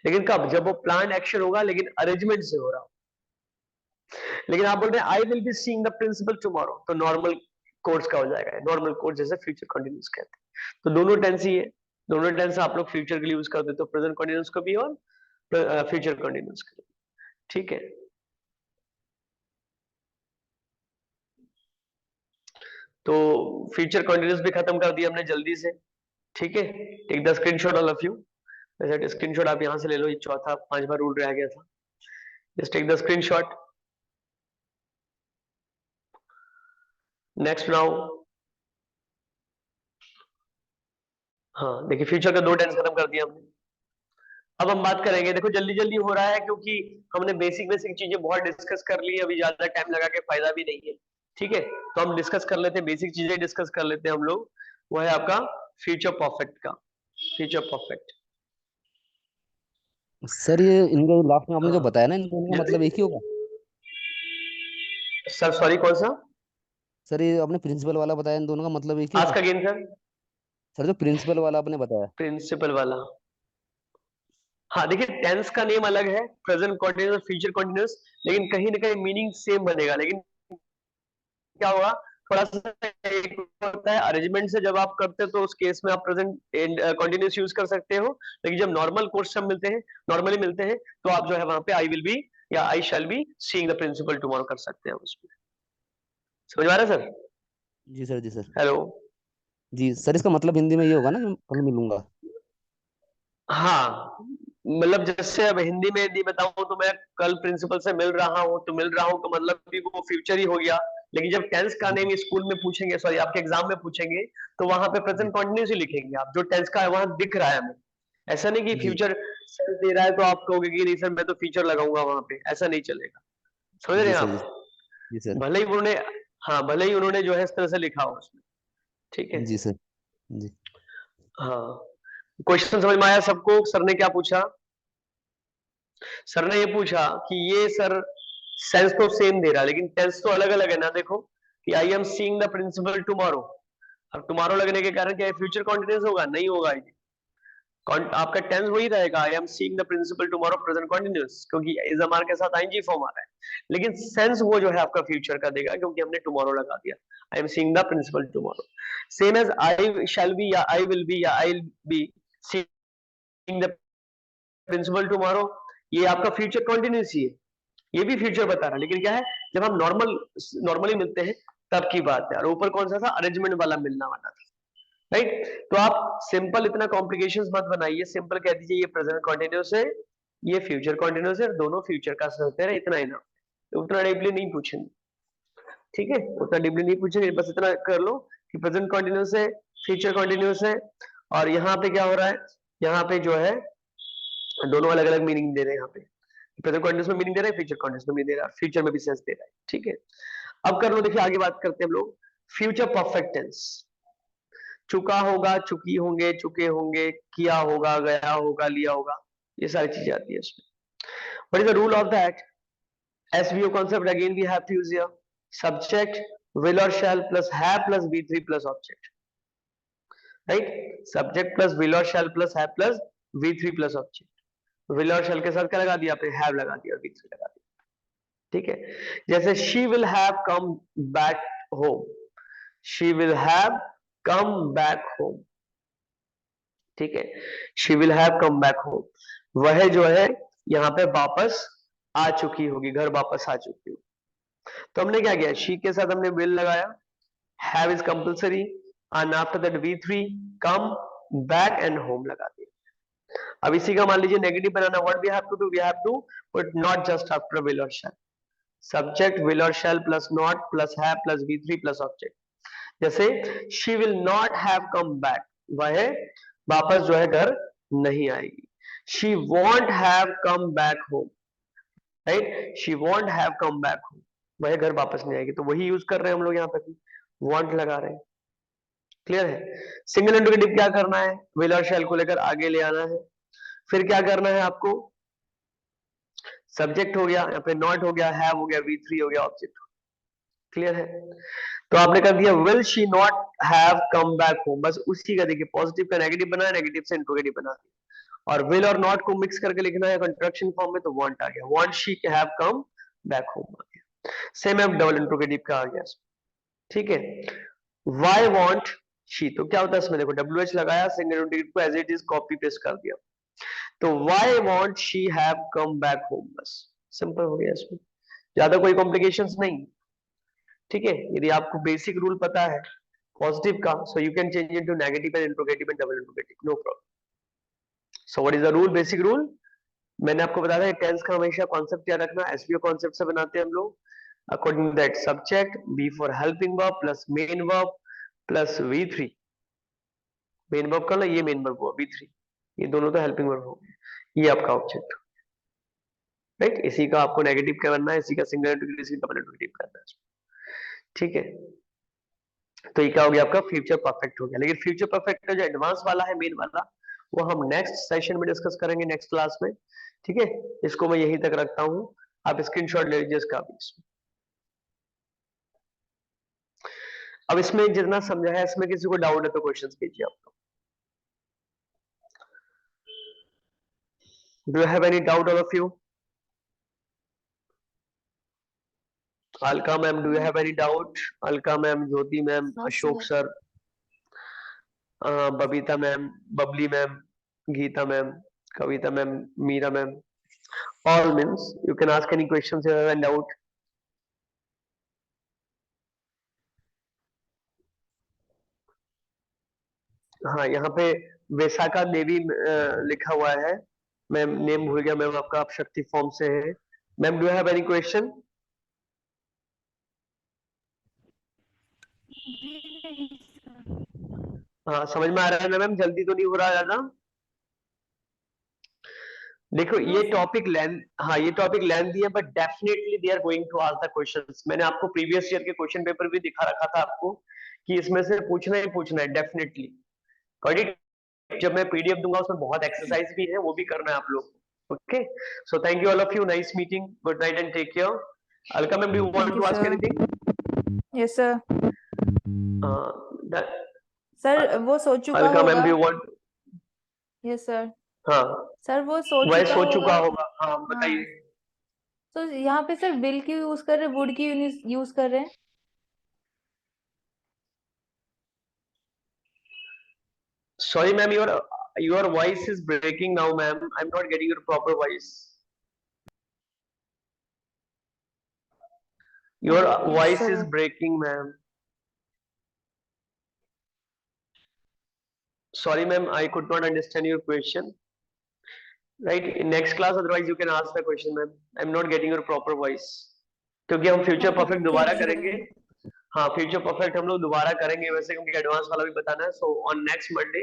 लेकिन कब, जब वो प्लान एक्शन होगा लेकिन अरेंजमेंट से हो रहा हो। लेकिन आप बोल रहे हैं I will be seeing the principal tomorrow, तो नॉर्मल कोर्स का हो जाएगा, नॉर्मल कोर्स जैसे फ्यूचर कंटिन्यूअस कहते हैं। तो दोनों टेंस ही है, दोनों टेंस आप लोग फ्यूचर के लिए यूज करते हो, प्रेजेंट कंटिन्यूअस को भी और फ्यूचर कंटिन्यूअस के लिए, ठीक है। तो फ्यूचर कंटिन्यूअस भी खत्म कर दिया हमने जल्दी से, ठीक है। Take the screenshot all of you, वैसे स्क्रीनशॉट आप यहां से ले लो, ये चौथा 5वां रूल रह गया था, just take the screenshot. Next now, हाँ देखिए फ्यूचर का 2 टेंस खत्म कर दिया हमने, अब हम बात करेंगे, देखो जल्दी जल्दी हो रहा है क्योंकि हमने बेसिक बेसिक चीजें बहुत डिस्कस कर ली है, अभी ज्यादा टाइम लगा के फायदा भी नहीं है। ठीक है, तो हम डिस्कस कर लेते हैं, बेसिक चीजें डिस्कस कर लेते हैं हम लोग। वो है आपका फ्यूचर परफेक्ट का, फ्यूचर परफेक्ट। सर ये इनका लास्ट में आपने जो हाँ। बताया ना, इन दोनों का मतलब एक ही होगा? सर सॉरी कौन सा? सर ये आपने प्रिंसिपल वाला बताया, इन दोनों का मतलब एक ही आज होगा? का गेम सर, सर जो प्रिंसिपल वाला आपने बताया। प्रिंसिपल वाला। हाँ देखिए, टेंस का नेम अलग है, प्रेजेंट कंटीन्यूअस, फ्यूचर कंटीन्यूअस, लेकिन कहीं ना कहीं मीनिंग सेम बनेगा। लेकिन क्या होगा, थोड़ा सा एक होता है अरेंजमेंट से, जब आप करते हो तो उस केस में आप प्रेजेंट कंटीन्यूअस यूज कर सकते हो, लेकिन जब नॉर्मल कोर्स सब मिलते हैं, नॉर्मली मिलते हैं, तो आप जो है वहां पे आई विल बी या I shall be seeing the principal tomorrow कर सकते हैं उसमें। समझ में आ रहा है सर? जी सर, जी सर। हेलो। जी सर, इसका मतलब हिंदी में ये होगा ना कि कल मिलूंगा? हाँ, मतलब जैसे अब हिंदी में यदि बताऊं तो मैं कल प्रिंसिपल से मिल रहा हूँ, तो मिल रहा हूँ का मतलब भी वो फ्यूचर ही हो गया। लेकिन जब टेंस का जी नेम स्कूल में पूछेंगे, सॉरी आपके एग्जाम में पूछेंगे, तो वहां पे जी प्रेजेंट कंटिन्यूस ही लिखेंगे आप, जो टेंस का है वहां दिख रहा है हमें। ऐसा नहीं कि जी फ्यूचर सेंस दे रहा है तो आप कहोगे कि नहीं सर मैं तो फ्यूचर लगाऊंगा वहां पे, ऐसा नहीं चलेगा। समझ रहे जी हैं सर, आप? जी सर, भले ही उन्होंने, हाँ भले ही उन्होंने जो है इस तरह से लिखा हो उसमें। ठीक है। जी सर, जी हाँ, क्वेश्चन समझ में आया सबको? सर ने क्या पूछा? सर ने ये पूछा कि ये सर सेंस तो सेम दे रहा है लेकिन टेंस तो अलग अलग है ना। देखो कि I am seeing the principal tomorrow, अब टुमारो लगने के कारण क्या है, फ्यूचर कॉन्टिन्यूस होगा? नहीं होगा ये। आपका टेंस वही रहेगा, I am seeing the principal tomorrow present continuous, क्योंकि इज अमार के साथ आईएनजी फॉर्म आ रहा है। लेकिन सेंस वो जो है आपका फ्यूचर का देगा, क्योंकि हमने टुमारो लगा दिया, I am seeing the principal tomorrow. Same as I shall be या आई विल बी या I will be seeing the principal tomorrow, ये आपका फ्यूचर कॉन्टिन्यूस ही है, ये भी फ्यूचर बता रहा है। लेकिन क्या है, जब हम नॉर्मली मिलते हैं तब की बात है। और ऊपर कौन सा था, अरेंजमेंट वाला मिलना वाला था, राइट? तो आप सिंपल इतना कॉम्प्लिकेशंस मत बनाइए, सिंपल कह दीजिए ये प्रेजेंट कॉन्टिन्यूस है, ये फ्यूचर कॉन्टिन्यूस है, दोनों फ्यूचर का होते हैं, इतना ही ना। तो उतना डीपली नहीं पूछेंगे, ठीक है, उतना डीपली नहीं पूछेंगे, बस इतना कर लो कि प्रेजेंट कॉन्टिन्यूस है, फ्यूचर कॉन्टिन्यूस है। और यहाँ पे क्या हो रहा है, यहाँ पे जो है दोनों अलग अलग मीनिंग दे रहे हैं। यहाँ पे प्रेजेंट कॉन्टिन्यूस में मीनिंग दे रहा है, फ्यूचर कॉन्टिन्यूस में मीनिंग दे रहा है, फ्यूचर में भी सेंस दे रहा है। ठीक है, अब कर लो, देखिए आगे बात करते हैं हम लोग फ्यूचर परफेक्ट टेंस। चुका होगा, चुकी होंगे, चुके होंगे, किया होगा, गया होगा, लिया होगा, ये सारी चीजें आती है इसमें। What is the rule of that? SVO concept again we have to use here, subject will और shall plus have plus V3 plus object, right? Subject plus will और shall plus have plus V3 plus object. Will और शैल के साथ क्या लगा दिया आपने, हैव लगा दिया और V3 लगा दिया। ठीक है, जैसे she will have come back home, she will have come back home. ठीक है, she will have come back home, वह जो है यहाँ पे वापस आ चुकी होगी, घर वापस आ चुकी होगी। तो हमने क्या किया, शी के साथ हमने विल लगाया, have is compulsory, and after that V3 come back and home लगा दिया। अब इसी का मान लीजिए नेगेटिव बनाना, what we have to do, we have to put not just after will और शैल, सब्जेक्ट विल और shall plus not plus have plus V3 plus object. जैसे she will not have come back, वह वापस जो है घर नहीं आएगी। She won't have come back home, right? She won't have come back home, वह घर वापस नहीं आएगी। तो वही यूज कर रहे हैं हम लोग यहाँ पे भी, वॉन्ट लगा रहे हैं। क्लियर है? सिंगल इंट्रोगेटिव क्या करना है, विल और शैल को लेकर आगे ले आना है। फिर क्या करना है आपको, सब्जेक्ट हो गया, यहाँ पे नॉट हो गया, हैव हो गया, V3 हो गया, ऑब्जेक्ट हो गया। क्लियर है? तो आपने कर दिया will she not have come back home, बस उसी का देखिए पॉजिटिव का नेगेटिव बनाया, नेगेटिव से इंट्रोगेटिव बना दिया, और विल और नॉट को मिक्स करके लिखना है कंट्रैक्शन फॉर्म में, तो वांट आ गया, won't she have come back home आ गया। सेम है डबल इंट्रोगेटिव का आ गया। ठीक है, व्हाई वांट शी, तो क्या होता है इसमें, देखो WH लगाया, सिंगल इंट्रोगेटिव को as it is copy paste कर दिया, तो why want she have come back home, बस सिंपल हो गया इसमें, ज्यादा कोई कॉम्प्लिकेशंस नहीं। ठीक है, यदि आपको बेसिक रूल पता है पॉजिटिव का, so you can change into negative and interrogative and double interrogative, no problem. So what is the rule, basic rule मैंने आपको बताया था, टेंस का हमेशा कॉन्सेप्ट याद रखना, एसवीओ कॉन्सेप्ट से बनाते हैं हम लोग। According to that, subject be for helping verb plus main verb plus V3, main verb का ना, ये मेन वर्ब हुआ, V3, ये दोनों तो हेल्पिंग वर्ब हो गए। ये आपका ऑब्जेक्ट, राइट। इसी का आपको नेगेटिव करना है, इसी का सिंगल इंटीग्रल, इसी का डबल इंटीग्रेटिव करना है, ठीक है। तो ये क्या हो गया आपका फ्यूचर परफेक्ट हो गया। लेकिन फ्यूचर परफेक्ट का जो एडवांस वाला है, मेन वाला, वो हम नेक्स्ट सेशन में डिस्कस करेंगे, नेक्स्ट क्लास में, ठीक है। इसको मैं यहीं तक रखता हूँ, आप स्क्रीनशॉट ले लीजिए इसका भी। अब इसमें जितना समझा है, इसमें किसी को डाउट है तो क्वेश्चंस कीजिए आप लोग। Do you have any doubt all of you? Alka ma'am, do you have any doubt? Alka ma'am, Jyoti ma'am, No, Ashok sir. Sir, Babita ma'am, Babli ma'am, Geeta ma'am, Kavita ma'am, Meera ma'am, all means you can ask any questions you have any doubt. हाँ, यहाँ पे वैशाखा देवी लिखा हुआ है, मैम नेम भूल गया मैम आपका, आप शक्ति फॉर्म से है। Ma'am do you have any question? हाँ, समझ में आ रहा है ना मैम? जल्दी तो नहीं हो रहा ज्यादा? देखो ये टॉपिक लेंथ, हाँ ये टॉपिक लेंथी है, but definitely they are going to ask the questions. मैंने आपको प्रीवियस ईयर के क्वेश्चन पेपर भी दिखा रखा था आपको कि इसमें से पूछना ही पूछना है डेफिनेटली। जब मैं पीडीएफ दूंगा उसमें बहुत एक्सरसाइज भी है, वो भी करना है आप लोग। Okay, so thank you all of you, nice meeting, good night and take care. Alka ma'am, do you want to ask anything? Yes, sir. Sir, वो सो चुका अलका मैम, होगा. Do you want? Yes, sir. हाँ, सर वो सो वह चुका सो चुका होगा. होगा। हाँ बताइए। तो यहाँ पे सर बिल की यूज कर रहे हैं, वुड की यूज कर रहे हैं. Sorry ma'am, your voice is breaking now ma'am, I'm not getting your proper voice. Your Yes, voice sir. is breaking ma'am. Sorry ma'am, I could not understand your question. Right, in next class otherwise you can ask the question ma'am, I'm not getting your proper voice. क्योंकि हम फ्यूचर परफेक्ट दोबारा करेंगे। हाँ, फ्यूचर परफेक्ट हम लोग दोबारा करेंगे वैसे, क्योंकि एडवांस वाला भी बताना है। So on next Monday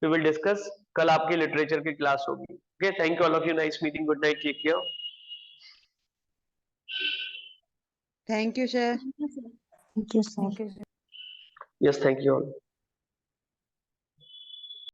we will discuss. कल आपकी लिटरेचर की क्लास होगी। Okay, thank you all of you, nice meeting, good night, take care. Thank you, sir. Thank you, sir. Thank you, sir. Yes, thank you all.